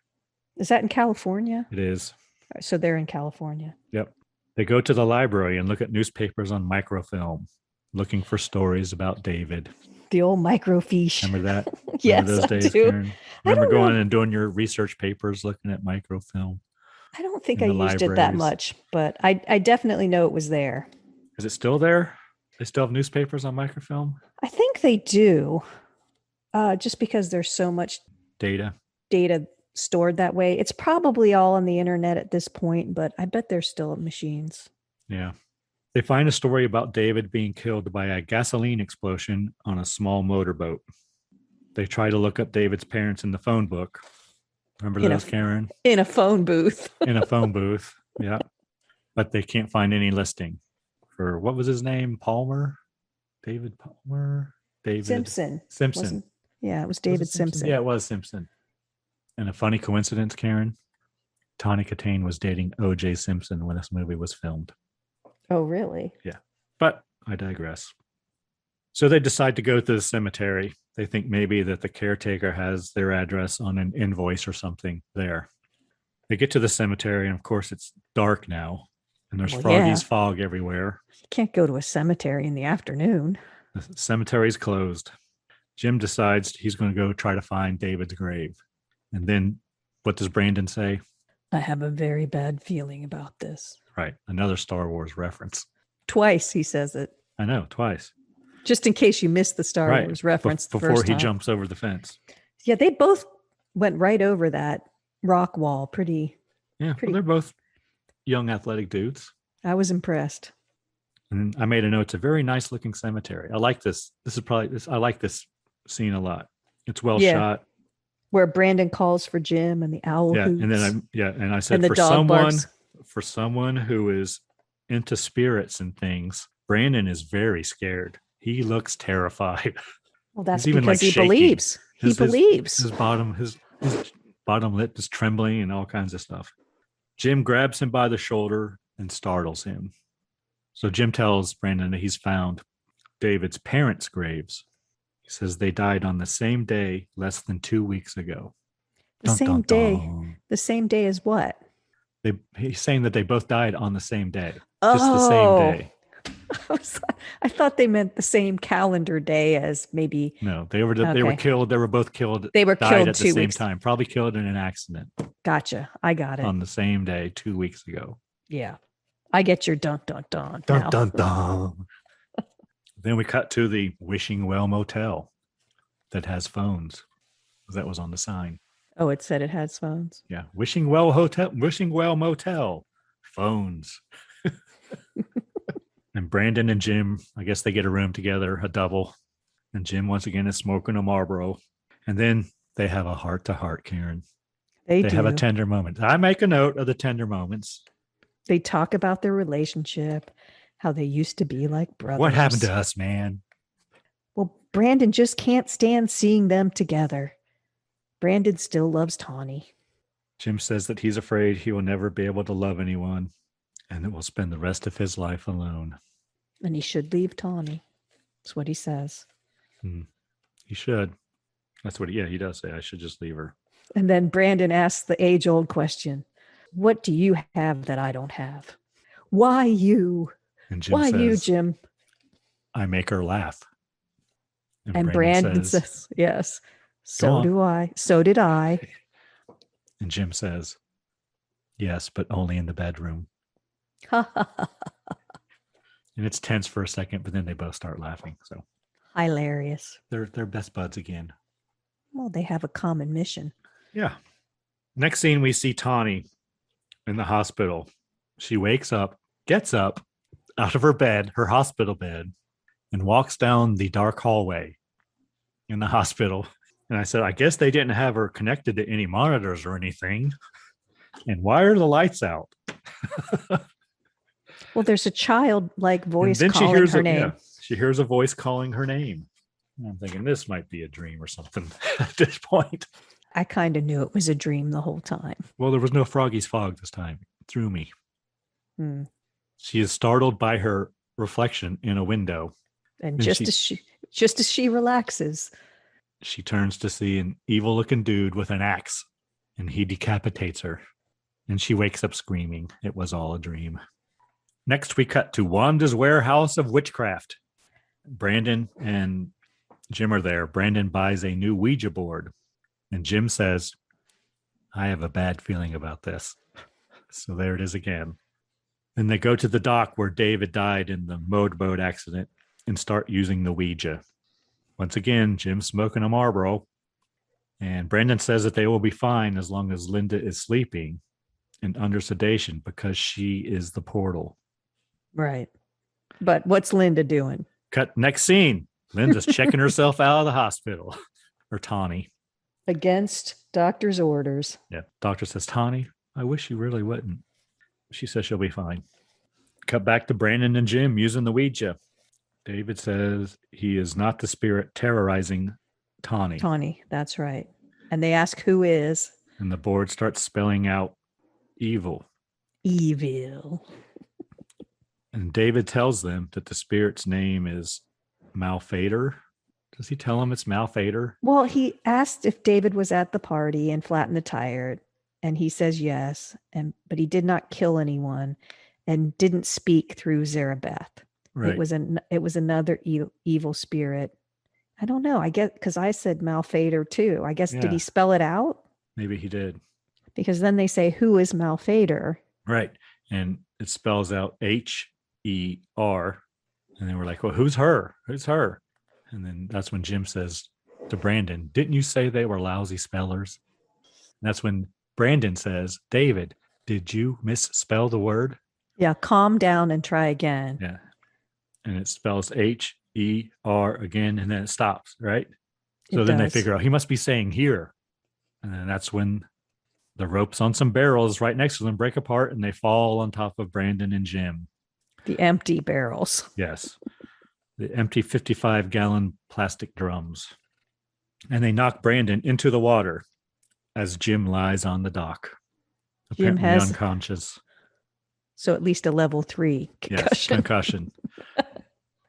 Is that in California? It is. So they're in California. Yep. They go to the library and look at newspapers on microfilm, looking for stories about David. The old microfiche. Remember that? Yes, Remember those I days, do. Karen? I Remember don't going know. and doing your research papers, looking at microfilm? I don't think in I the used it that libraries. much, but I definitely know it was there. Is it still there? They still have newspapers on microfilm? I think they do, just because there's so much Data. data stored that way. It's probably all on the internet at this point, but I bet there's still machines. Yeah. They find a story about David being killed by a gasoline explosion on a small motorboat. They try to look up David's parents in the phone book. Remember In a- those, Karen? In a phone booth. In a phone booth. Yeah. But they can't find any listing for, what was his name? Palmer? David Palmer? David Simpson. Simpson. Yeah, it was Was David it Simpson. Yeah, it was Simpson. And a funny coincidence, Karen, Tawny Kitaen was dating O.J. Simpson when this movie was filmed. Oh, really? But I digress. So they decide to go to the cemetery. They think maybe that the caretaker has their address on an invoice or something there. They get to the cemetery, and of course, it's dark now, and there's Well, Froggy's yeah. fog everywhere. You can't go to a cemetery in the afternoon. The cemetery's closed. Jim decides he's going to go try to find David's grave. And then what does Brandon say? I have a very bad feeling about this. Right. Another Star Wars reference. Twice he says it, I know, twice. just in case you missed the Star Right. Wars reference the Before first he time. jumps over the fence. Yeah, they both went right over that rock wall. Pretty. Yeah. Pretty- Well, they're both young athletic dudes. I was impressed. And I made a note. It's a very nice looking cemetery. I like this. I like this scene a lot. It's well Yeah. shot. Where Brandon calls for Jim and the owl Yeah. hoots. And then I said and the for dog barks. someone who is into spirits and things, Brandon is very scared. He looks terrified. Well, that's He's even, because like, he shaking. believes. He believes. His bottom lip is trembling and all kinds of stuff. Jim grabs him by the shoulder and startles him. So Jim tells Brandon that he's found David's parents' graves. He says they died on the same day less than 2 weeks ago. The same day. The same day as what? He's saying that they both died on the same day. Oh. Just the same day. I thought they meant the same calendar day as maybe No, they were killed. They were both killed. They were died killed at the 2 same weeks. time. Probably killed in an accident Gotcha. I got it. on the same day 2 weeks ago. Yeah. I get your dun dun dun. Dun now. dun dun. Then we cut to the Wishing Well Motel that has phones. That was on the sign. Oh, it said it has phones. Yeah, Wishing Well Motel, phones. And Brandon and Jim, I guess they get a room together, a double. And Jim once again is smoking a Marlboro. And then they have a heart-to-heart, Karen. They They do. have a tender moment. I make a note of the tender moments. They talk about their relationship, how they used to be like brothers. What happened to us, man? Well, Brandon just can't stand seeing them together. Brandon still loves Tawny. Jim says that he's afraid he will never be able to love anyone and that will spend the rest of his life alone. And he should leave Tawny. That's what he says. He should. That's what he does say. I should just leave her. And then Brandon asks the age-old question, what do you have that I don't have? Why you? And Jim Why says, you, Jim? I make her laugh. And Brandon says, yes, so on. do I. So did I. And Jim says, yes, but only in the bedroom. And it's tense for a second, but then they both start laughing. So Hilarious. they're best buds again. Well, they have a common mission. Yeah. Next scene, we see Tawny in the hospital. She wakes up, gets up out of her bed, her hospital bed, and walks down the dark hallway in the hospital. And I said, I guess they didn't have her connected to any monitors or anything. And why are the lights out? Well, there's a childlike voice And then calling her name. she hears a voice calling her name. And I'm thinking this might be a dream or something at this point. I kind of knew it was a dream the whole time. Well, there was no Froggy's fog this time. It threw me. Hmm. She is startled by her reflection in a window. And And just as she relaxes, She turns to see an evil-looking dude with an axe, and he decapitates her. And she wakes up screaming. It was all a dream. Next, we cut to Wanda's warehouse of witchcraft. Brandon and Jim are there. Brandon buys a new Ouija board. And Jim says, I have a bad feeling about this. So there it is again. Then they go to the dock where David died in the motorboat accident and start using the Ouija. Once again, Jim's smoking a Marlboro. And Brandon says that they will be fine as long as Linda is sleeping and under sedation because she is the portal. Right. But what's Linda doing? Cut next scene. Linda's checking herself out of the hospital. Or Tawny. Against doctor's orders. Yeah. Doctor says, Tawny, I wish you really wouldn't. She says she'll be fine. Cut back to Brandon and Jim using the Ouija. David says he is not the spirit terrorizing Tawny. Tawny, that's right. And they ask who is. And the board starts spelling out evil. Evil. And David tells them that the spirit's name is Malfader. Does he tell him it's Malfader? Well, he asked if David was at the party and flattened the tire, and he says yes, but he did not kill anyone and didn't speak through Zarabeth. Right. It was another evil spirit. I don't know. I guess because I said Malfader too. I guess did he spell it out? Maybe he did. Because then they say, who is Malfader? Right. And it spells out H-E-R. And then we're like, well, who's her? Who's her? And then that's when Jim says to Brandon, didn't you say they were lousy spellers? And that's when Brandon says, David, did you misspell the word? Yeah, calm down and try again. Yeah. And it spells H-E-R again, and then it stops, right? So then they figure out he must be saying here. And then that's when the ropes on some barrels right next to them break apart and they fall on top of Brandon and Jim. The empty barrels. Yes. The empty 55-gallon plastic drums. And they knock Brandon into the water as Jim lies on the dock. Apparently Jim has unconscious. So at least a level 3 concussion. Yes, concussion.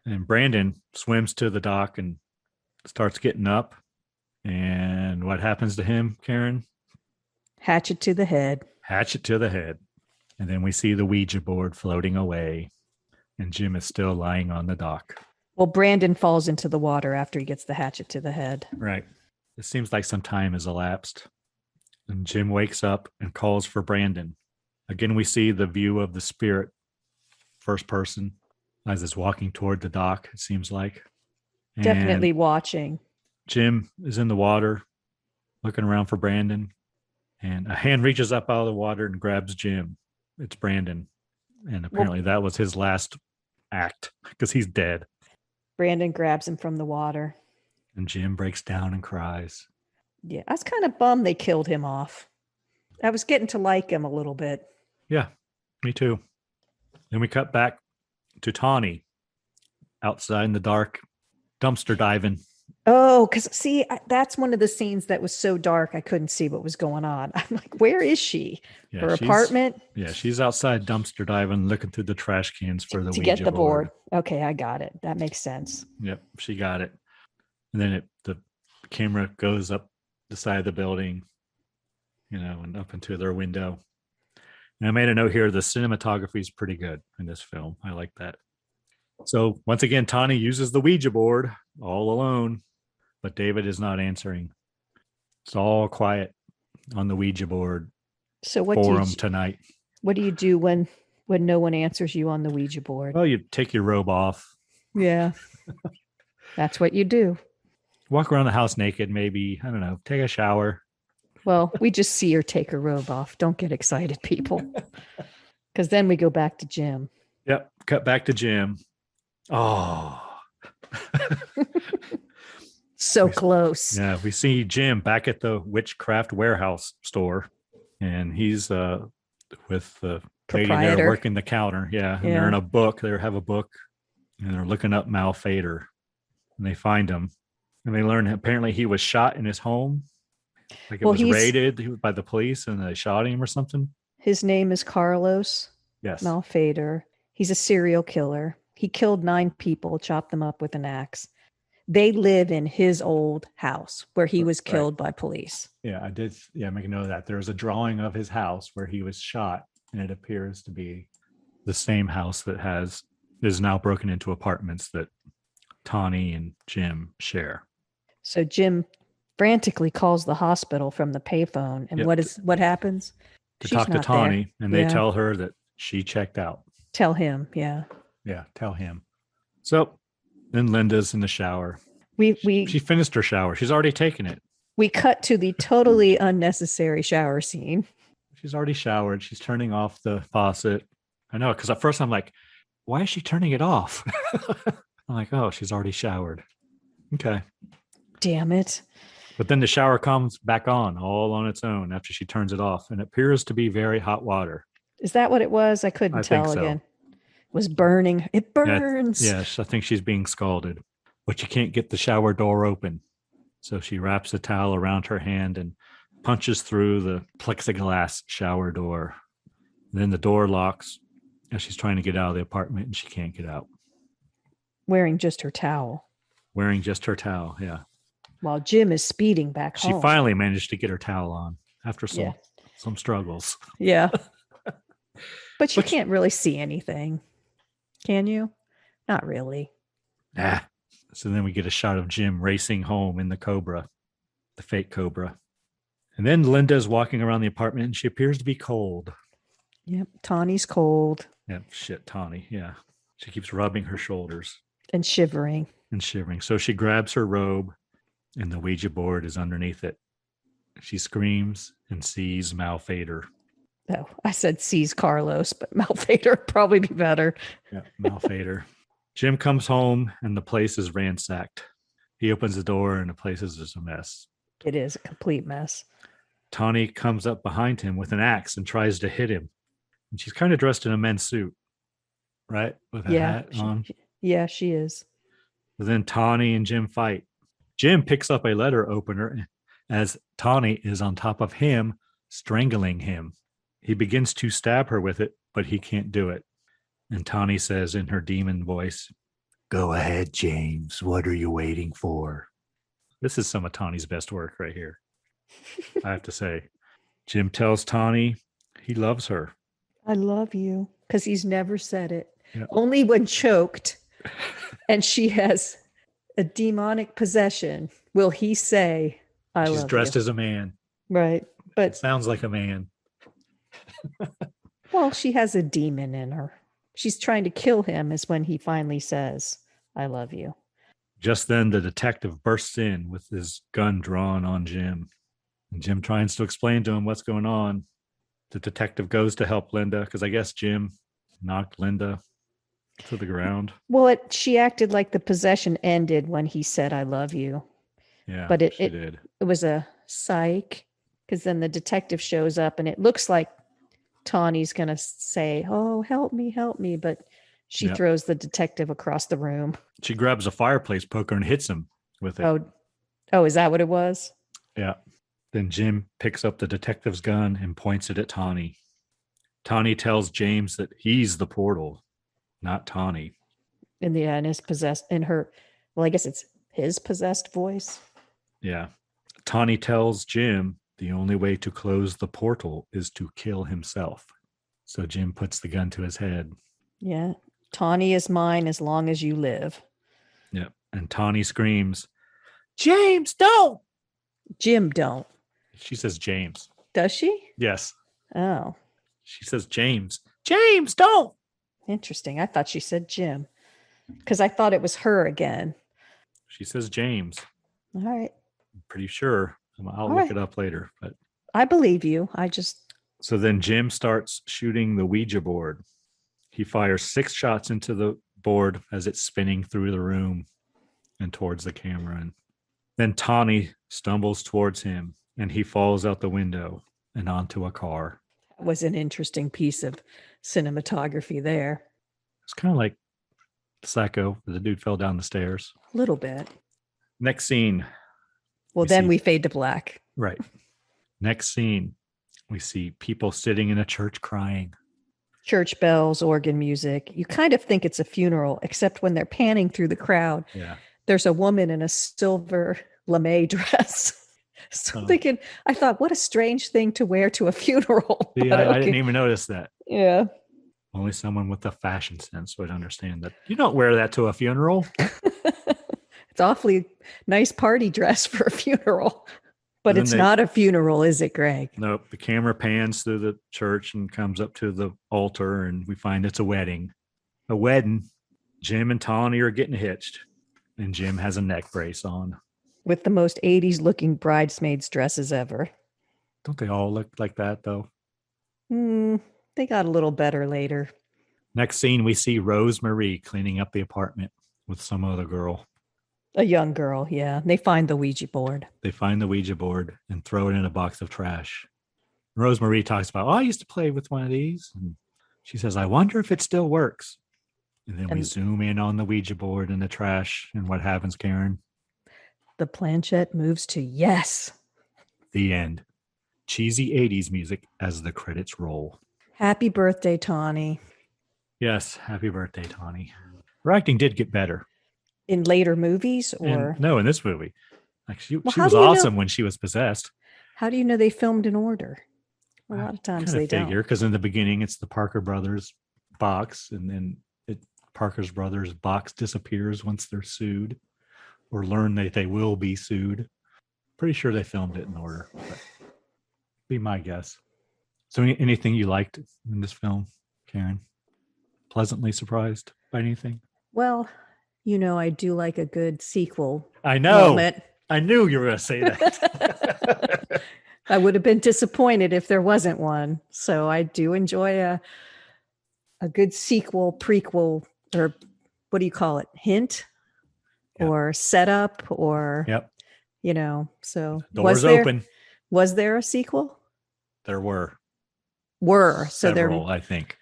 And Brandon swims to the dock and starts getting up. And what happens to him, Karen? Hatchet to the head. Hatchet to the head. And then we see the Ouija board floating away. And Jim is still lying on the dock. Well, Brandon falls into the water after he gets the hatchet to the head. Right. It seems like some time has elapsed. And Jim wakes up and calls for Brandon. Again, we see the view of the spirit, first person, as it's walking toward the dock, it seems like. And definitely watching. Jim is in the water, looking around for Brandon. And a hand reaches up out of the water and grabs Jim. It's Brandon. And apparently that was his last act because he's dead. Brandon grabs him from the water. And Jim breaks down and cries. Yeah, I was kind of bummed they killed him off. I was getting to like him a little bit. Yeah, me too. Then we cut back to Tawny outside in the dark, dumpster diving. Oh, because see, that's one of the scenes that was so dark I couldn't see what was going on. I'm like, where is she? Yeah, her apartment? Yeah, she's outside dumpster diving, looking through the trash cans for the to Ouija get the board. Okay, I got it. That makes sense. Yep, she got it. And then the camera goes up the side of the building, and up into their window. And I made a note here, the cinematography is pretty good in this film. I like that. So once again, Tawny uses the Ouija board all alone, but David is not answering. It's all quiet on the Ouija board forum tonight. What do you do when no one answers you on the Ouija board? Well, you take your robe off. Yeah. That's what you do. Walk around the house naked, maybe. I don't know. Take a shower. Well, we just see her take her robe off. Don't get excited, people. Because then we go back to Jim. Yep. Cut back to Jim. Oh. So close. Yeah. We see Jim back at the Witchcraft Warehouse store. And he's with the lady there working the counter. Yeah. And they're in a book. They have a book. And they're looking up Malfader. And they find him. And they learn apparently he was shot in his home. Like it was raided by the police and they shot him or something. His name is Carlos Malfader. He's a serial killer. He killed 9 people, chopped them up with an axe. They live in his old house where he was Right. killed by police. Yeah, I did. Yeah, make a note of that. There's a drawing of his house where he was shot, and it appears to be the same house that is now broken into apartments that Tawny and Jim share. So Jim frantically calls the hospital from the payphone. And Yep. what happens? To She's talk to not Tawny, there. and they Yeah. tell her that she checked out. Tell him. Yeah. Yeah, tell him. So then Linda's in the shower. We She finished her shower. She's already taken it. we cut to the totally unnecessary shower scene. She's already showered. She's turning off the faucet. I know, because at first I'm like, why is she turning it off? I'm like, oh, she's already showered. Okay. Damn it. But then the shower comes back on all on its own after she turns it off, and it appears to be very hot water. Is that what it was? I couldn't I think tell so. again. It was burning. It burns. Yes, I think she's being scalded, but she can't get the shower door open. So she wraps a towel around her hand and punches through the plexiglass shower door. And then the door locks as she's trying to get out of the apartment, and she can't get out. Wearing just her towel. Wearing just her towel, yeah. While Jim is speeding back She home. finally managed to get her towel on after Yeah. some struggles. Yeah. But you But- can't really see anything. Can you? Not really. Nah. So then we get a shot of Jim racing home in the Cobra, the fake Cobra. And then Linda's walking around the apartment, and she appears to be cold. Yep. Tawny's cold Yeah, shit, Tawny. Yeah. She keeps rubbing her shoulders and shivering. and shivering. So she grabs her robe, and the Ouija board is underneath it. She screams and sees Malfader. Oh, I said sees Carlos, but Malfader would probably be better. Yeah, Malfader. Jim comes home, and the place is ransacked. He opens the door, and the place is just a mess. It is a complete mess. Tawny comes up behind him with an axe and tries to hit him. And she's kind of dressed in a men's suit, right? With a hat on. Yeah, she is. But then Tawny and Jim fight. Jim picks up a letter opener as Tawny is on top of him, strangling him. He begins to stab her with it, but he can't do it. And Tawny says in her demon voice, "Go ahead, James. What are you waiting for?" This is some of Tawny's best work right here, I have to say. Jim tells Tawny he loves her. I love you. Because he's never said it. Yeah. Only when choked and she has a demonic possession will he say, I love you. She's dressed as a man. Right. It But, sounds like a man. well, she has a demon in her. She's trying to kill him is when he finally says, I love you. Just then, the detective bursts in with his gun drawn on Jim. And Jim tries to explain to him what's going on. The detective goes to help Linda because I guess Jim knocked Linda to the ground. Well, she acted like the possession ended when he said, I love you. Yeah, But she did. It was a psych because then the detective shows up and it looks like Tawny's going to say, oh, help me. But she Yep. throws the detective across the room. She grabs a fireplace poker and hits him with it. Oh, is that what it was? Yeah. Then Jim picks up the detective's gun and points it at Tawny. Tawny tells James that he's the portal, not Tawny. In the end, is possessed in her. Well, I guess it's his possessed voice. Yeah. Tawny tells Jim the only way to close the portal is to kill himself. So Jim puts the gun to his head. Yeah. Tawny is mine as long as you live. Yep. And Tawny screams, James, don't! Jim don't. She says James. Does she? Yes. Oh, She says James. James, don't! interesting. I thought she said Jim because I thought it was her again. She says James. All right. I'm pretty sure. I'll All look right. it up later. But I believe you. so then Jim starts shooting the Ouija board. He fires 6 shots into the board as it's spinning through the room and towards the camera. And then Tawny stumbles towards him and he falls out the window and onto a car. Was an interesting piece of cinematography there. It's kind of like Psycho, where the dude fell down the stairs. A little bit. Next scene. Well, We then see- we fade to black. Right. Next scene. We see people sitting in a church crying. Church bells, organ music. You kind of think it's a funeral, except when they're panning through the crowd, Yeah. There's a woman in a silver lame dress. So I'm thinking, I thought, what a strange thing to wear to a funeral. See, But I didn't even notice that. Yeah. Only someone with a fashion sense would understand that. You don't wear that to a funeral. It's awfully nice party dress for a funeral. But And it's then not a funeral, is it, Greg? Nope. The camera pans through the church and comes up to the altar, and we find it's a wedding. A wedding. Jim and Tawny are getting hitched, and Jim has a neck brace on. With the most 80s looking bridesmaids dresses ever. Don't they all look like that, though? They got a little better later. Next scene, we see Rose Marie cleaning up the apartment with some other girl. A young girl, yeah. They find the Ouija board. They find the Ouija board and throw it in a box of trash. Rose Marie talks about, I used to play with one of these. And she says, I wonder if it still works. And then we zoom in on the Ouija board and the trash. And what happens, Karen? The planchette moves to yes. The end. Cheesy 80s music as the credits roll. Happy birthday, Tawny. Yes, happy birthday, Tawny. Her acting did get better. In later movies or? No, in this movie. Like she was how do awesome when she was possessed. How do you know they filmed in order? A lot of times they don't. Because in the beginning, it's the Parker Brothers box, and then Parker's Brothers box disappears once they're sued or learn that they will be sued. Pretty sure they filmed it in order. But be my guess. So anything you liked in this film, Karen? Pleasantly surprised by anything? Well, I do like a good sequel. I know. Moment. I knew you were going to say that. I would have been disappointed if there wasn't one. So I do enjoy a good sequel, prequel, or what do you call it? Hint or setup or, so Doors open. Was there a sequel? There were. So several, I think.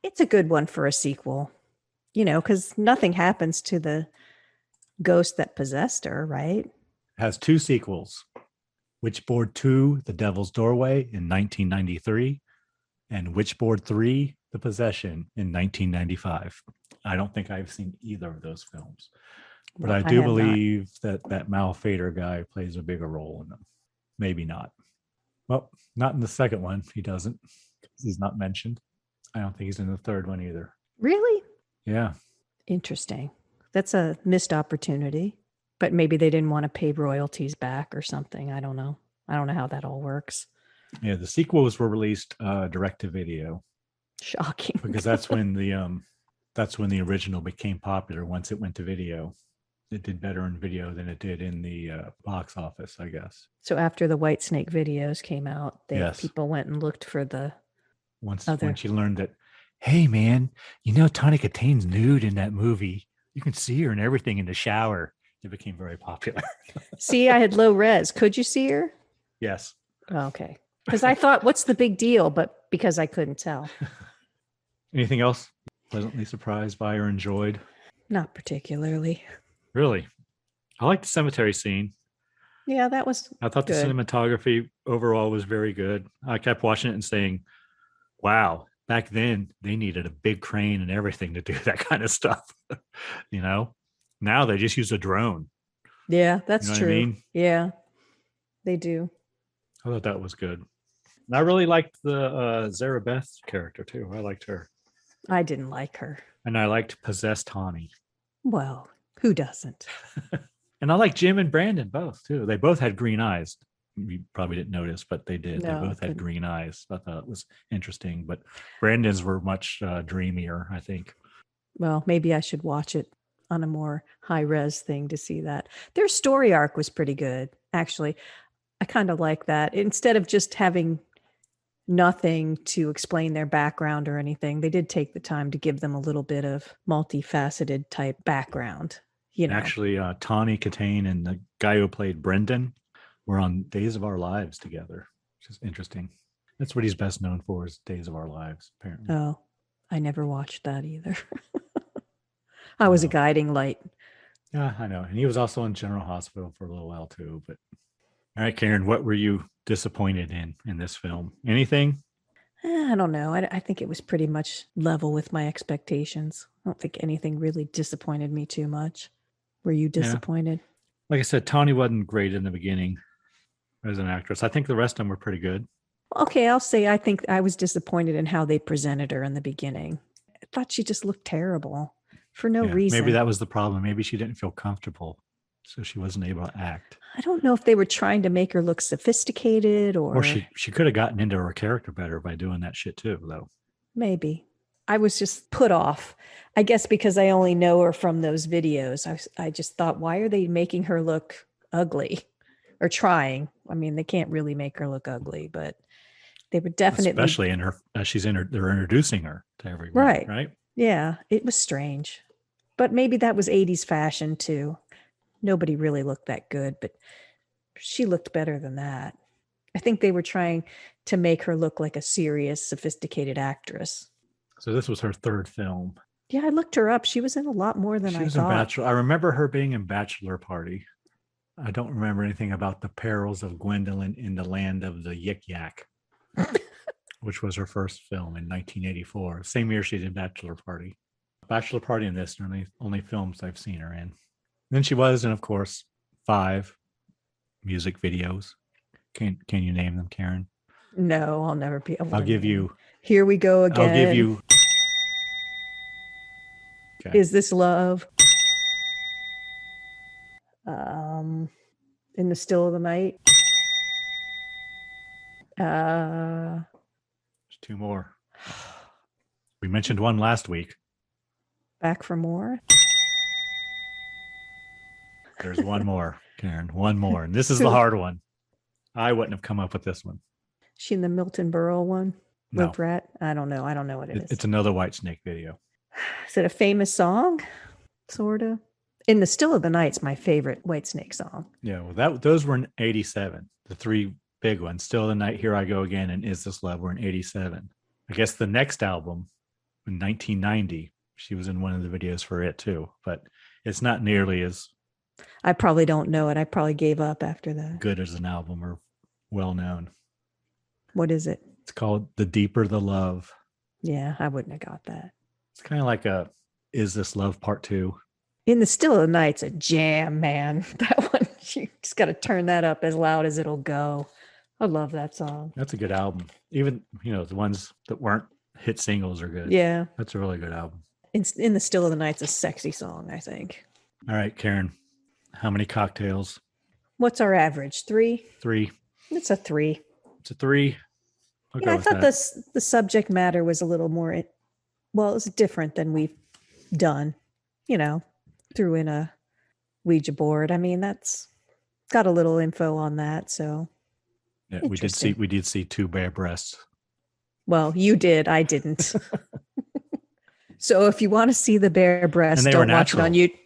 It's a good one for a sequel, because nothing happens to the ghost that possessed her, right? It has 2 sequels. Witchboard 2, The Devil's Doorway in 1993, and Witchboard 3, The Possession in 1995. I don't think I've seen either of those films, but I do believe that Mal Fader guy plays a bigger role in them. Maybe not. Well, not in the second one. He doesn't. He's not mentioned. I don't think he's in the third one either. Really? Yeah. Interesting. That's a missed opportunity. But maybe they didn't want to pay royalties back or something. I don't know. I don't know how that all works. Yeah, the sequels were released direct to video. Shocking. Because that's when the original became popular. Once it went to video, it did better in video than it did in the box office, I guess. So after the White Snake videos came out, people went and looked for the once you learned that, hey man, Tawny Kitaen's nude in that movie. You can see her and everything in the shower. It became very popular. See, I had low res. Could you see her? Yes. Okay. Because I thought, what's the big deal? But because I couldn't tell. Anything else pleasantly surprised by or enjoyed? Not particularly. Really? I liked the cemetery scene. Yeah, that was I thought good. The cinematography overall was very good. I kept watching it and saying, wow, back then they needed a big crane and everything to do that kind of stuff. Now they just use a drone. Yeah, that's true. I mean? Yeah, they do. I thought that was good. And I really liked the Zarabeth character too. I liked her. I didn't like her. And I liked Possessed Tawny. Well, who doesn't? And I like Jim and Brandon both too. They both had green eyes. You probably didn't notice, but they did. No, they both had green eyes. I thought it was interesting. But Brandon's were much dreamier, I think. Well, maybe I should watch it on a more high-res thing to see that. Their story arc was pretty good, actually. I kind of like that. Instead of just having nothing to explain their background or anything, they did take the time to give them a little bit of multifaceted type background. Actually, Tawny Kitaen and the guy who played Brendan were on Days of Our Lives together, which is interesting. That's what he's best known for, is Days of Our Lives, apparently. Oh, I never watched that either. I was a guiding light. Yeah, I know. And he was also in General Hospital for a little while too. But all right, Karen, what were you disappointed in this film? Anything? I don't know. I think it was pretty much level with my expectations. I don't think anything really disappointed me too much. Were you Yeah. disappointed? Like I said, Tawny wasn't great in the beginning as an actress. I think the rest of them were pretty good. Okay, I'll say I think I was disappointed in how they presented her in the beginning. I thought she just looked terrible for no reason. Maybe that was the problem. Maybe she didn't feel comfortable, so she wasn't able to act. I don't know if they were trying to make her look sophisticated or she could have gotten into her character better by doing that shit too, though. maybe. I was just put off. I guess because I only know her from those videos. I just thought, why are they making her look ugly or trying? I mean, they can't really make her look ugly, but they were definitely, especially in her as they're introducing her to everyone, right? Yeah, it was strange. But maybe that was 80s fashion too. Nobody really looked that good, but she looked better than that. I think they were trying to make her look like a serious, sophisticated actress. So this was her third film. Yeah, I looked her up. She was in a lot more than She I was thought. in Bachelor. I remember her being in Bachelor Party. I don't remember anything about The Perils of Gwendolyn in the Land of the Yik Yak, which was her first film in 1984. Same year she did Bachelor Party. Bachelor Party and this are the only films I've seen her in. Then she was in, of course, 5 music videos. Can you name them, Karen? No, I'll never be able I'll to give name. you. Here we go again. I'll give you. Okay. Is This Love? In the Still of the Night? There's 2 more. We mentioned one last week. Back for More? There's one more, Karen. One more. And this is the hard one. I wouldn't have come up with this one. She in the Milton Berle one? No. With Rat? I don't know. I don't know what it is. It's another Whitesnake video. Is it a famous song? Sort of. In the Still of the Night's my favorite Whitesnake song. Yeah, well, those were in 87. The 3 big ones, Still of the Night, Here I Go Again, and Is This Love, were in 87. I guess the next album, in 1990, she was in one of the videos for it too, but it's not nearly as I probably don't know it. I probably gave up after that. good as an album or well known. What is it? It's called The Deeper the Love. Yeah, I wouldn't have got that. It's kind of like a Is This Love Part 2. In the Still of the Night's a jam, man. That one, you just got to turn that up as loud as it'll go. I love that song. That's a good album. Even, the ones that weren't hit singles are good. Yeah. That's a really good album. In the Still of the Night's a sexy song, I think. All right, Karen, how many cocktails? What's our average? 3? 3. It's a 3. It's a 3. Yeah, I thought the subject matter was a little more, well, it's different than we've done, threw in a Ouija board. I mean, that's got a little info on that. So yeah, we did see 2 bare breasts. Well, you did. I didn't. So if you want to see the bare breast, don't watch it on YouTube.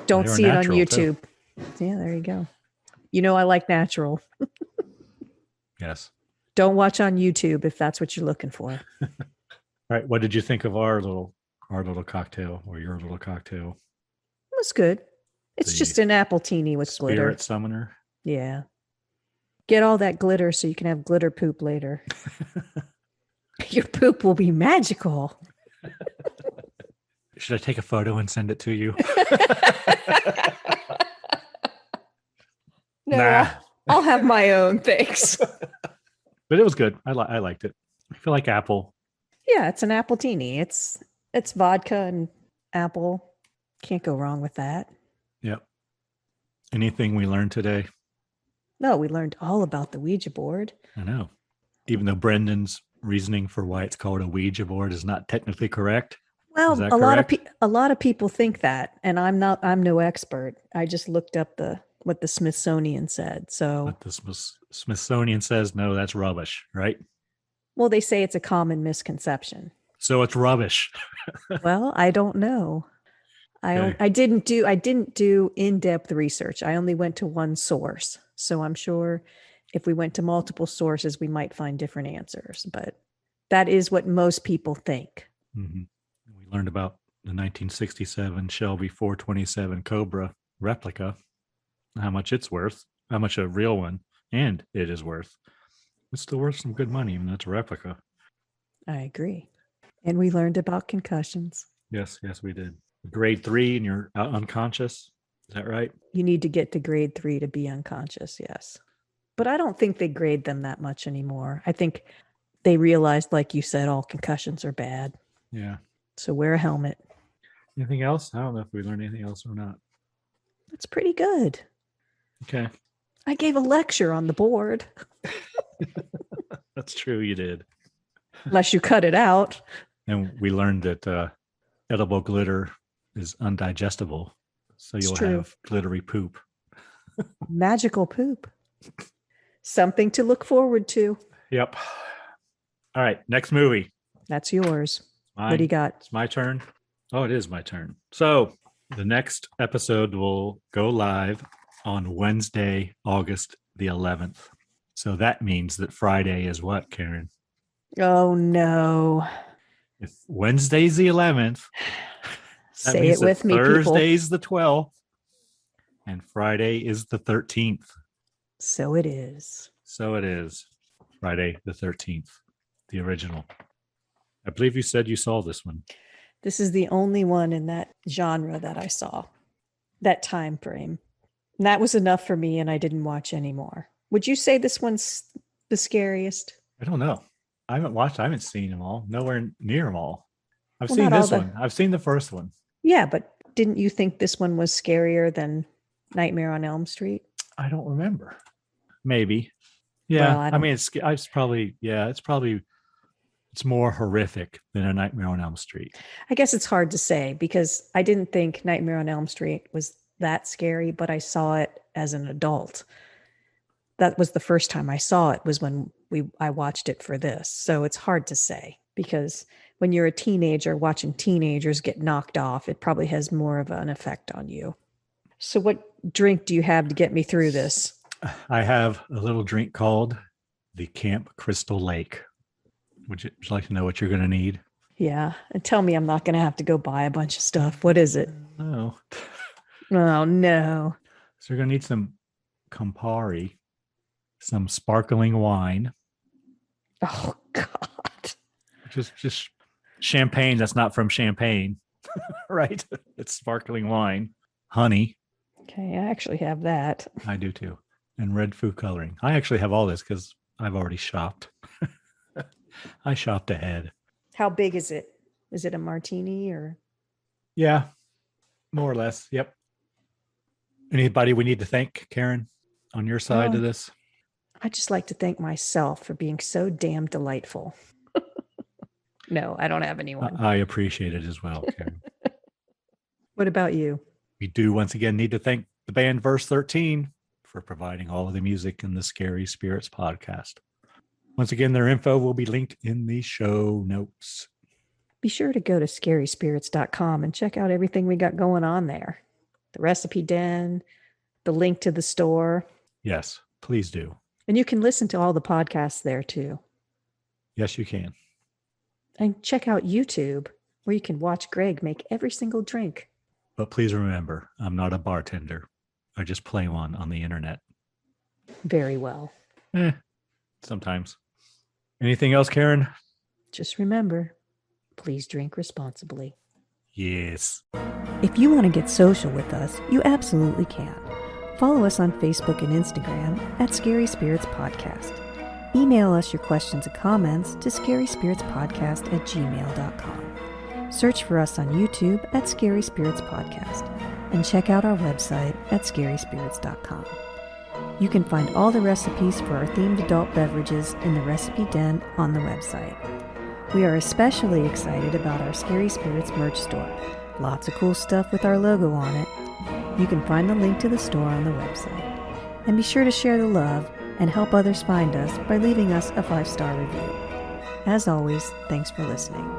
Don't see it on YouTube. Too. Yeah, there you go. I like natural. Yes. Don't watch on YouTube if that's what you're looking for. All right. What did you think of our little cocktail or your little cocktail? It was good. It's just an appletini with glitter. Spirit summoner. Yeah. Get all that glitter so you can have glitter poop later. Your poop will be magical. Should I take a photo and send it to you? No, Nah. I'll have my own, thanks. But it was good. I liked it. I feel like apple. Yeah, it's an appletini. It's vodka and apple. Can't go wrong with that. Yep. Anything we learned today? No, we learned all about the Ouija board. I know. Even though Brendan's reasoning for why it's called a Ouija board is not technically correct. Well, Is that a lot of people think that, and I'm no expert. I just looked up what the Smithsonian said. So But the Smithsonian says, no, that's rubbish, right? well, they say it's a common misconception. So it's rubbish. Well, I don't know. Okay. I didn't do in-depth research. I only went to one source. So I'm sure if we went to multiple sources, we might find different answers. But that is what most people think. Mm-hmm. We learned about the 1967 Shelby 427 Cobra replica, how much it's worth, how much a real one, and it is worth. It's still worth some good money, even though it's a replica. I agree. And we learned about concussions. Yes, we did. Grade 3 and you're unconscious. Is that right? You need to get to grade 3 to be unconscious, yes. But I don't think they grade them that much anymore. I think they realized, like you said, all concussions are bad. Yeah. So wear a helmet. Anything else? I don't know if we learned anything else or not. That's pretty good. Okay. I gave a lecture on the board. That's true. You did. Unless you cut it out. And we learned that edible glitter is undigestible. So you'll have glittery poop. Magical poop. Something to look forward to. Yep. All right. Next movie. That's yours. Mine. What do you got? It's my turn. Oh, it is my turn. So the next episode will go live on Wednesday, August the 11th. So that means that Friday is what, Karen? Oh, no. If Wednesday's the 11th, say it with me, people. Thursday's the 12th, and Friday is the 13th. So it is. So it is. Friday the 13th, the original. I believe you said you saw this one. This is the only one in that genre that I saw, that time frame. And that was enough for me, and I didn't watch anymore. Would you say this one's the scariest? I don't know. I haven't seen them all. Nowhere near them all. I've seen this one. I've seen the first one. Yeah, but didn't you think this one was scarier than Nightmare on Elm Street? I don't remember. Maybe. Yeah. Well, I mean, it's more horrific than a Nightmare on Elm Street. I guess it's hard to say because I didn't think Nightmare on Elm Street was that scary, but I saw it as an adult. That was the first time I saw it, was when I watched it for this. So it's hard to say because when you're a teenager watching teenagers get knocked off, it probably has more of an effect on you. So what drink do you have to get me through this? I have a little drink called the Camp Crystal Lake. Would you like to know what you're going to need? Yeah. And tell me I'm not going to have to go buy a bunch of stuff. What is it? No. Oh, no. So you're going to need some Campari, some sparkling wine. Oh, God. Just champagne that's not from Champagne, right? It's sparkling wine. Honey. Okay, I actually have that. I do too. And red food coloring. I actually have all this because I've already shopped. I shopped ahead. How big is it? Is it a martini or? Yeah, more or less. Yep. Anybody we need to thank, Karen, on your side of this? I'd just like to thank myself for being so damn delightful. No, I don't have anyone. I appreciate it as well, Karen. What about you? We do once again need to thank the band Verse 13 for providing all of the music in the Scary Spirits podcast. Once again, their info will be linked in the show notes. Be sure to go to scaryspirits.com and check out everything we got going on there. The recipe den, the link to the store. Yes, please do. And you can listen to all the podcasts there too. Yes, you can. And check out YouTube, where you can watch Greg make every single drink. But please remember, I'm not a bartender. I just play one on the internet. Very well. Sometimes. Anything else, Karen? Just remember, please drink responsibly. Yes. If you want to get social with us, you absolutely can. Follow us on Facebook and Instagram at Scary Spirits Podcast. Email us your questions and comments to scaryspiritspodcast@gmail.com. Search for us on YouTube at Scary Spirits Podcast and check out our website at scaryspirits.com. You can find all the recipes for our themed adult beverages in the recipe den on the website. We are especially excited about our Scary Spirits merch store. Lots of cool stuff with our logo on it. You can find the link to the store on the website. And be sure to share the love and help others find us by leaving us a 5-star review. As always, thanks for listening.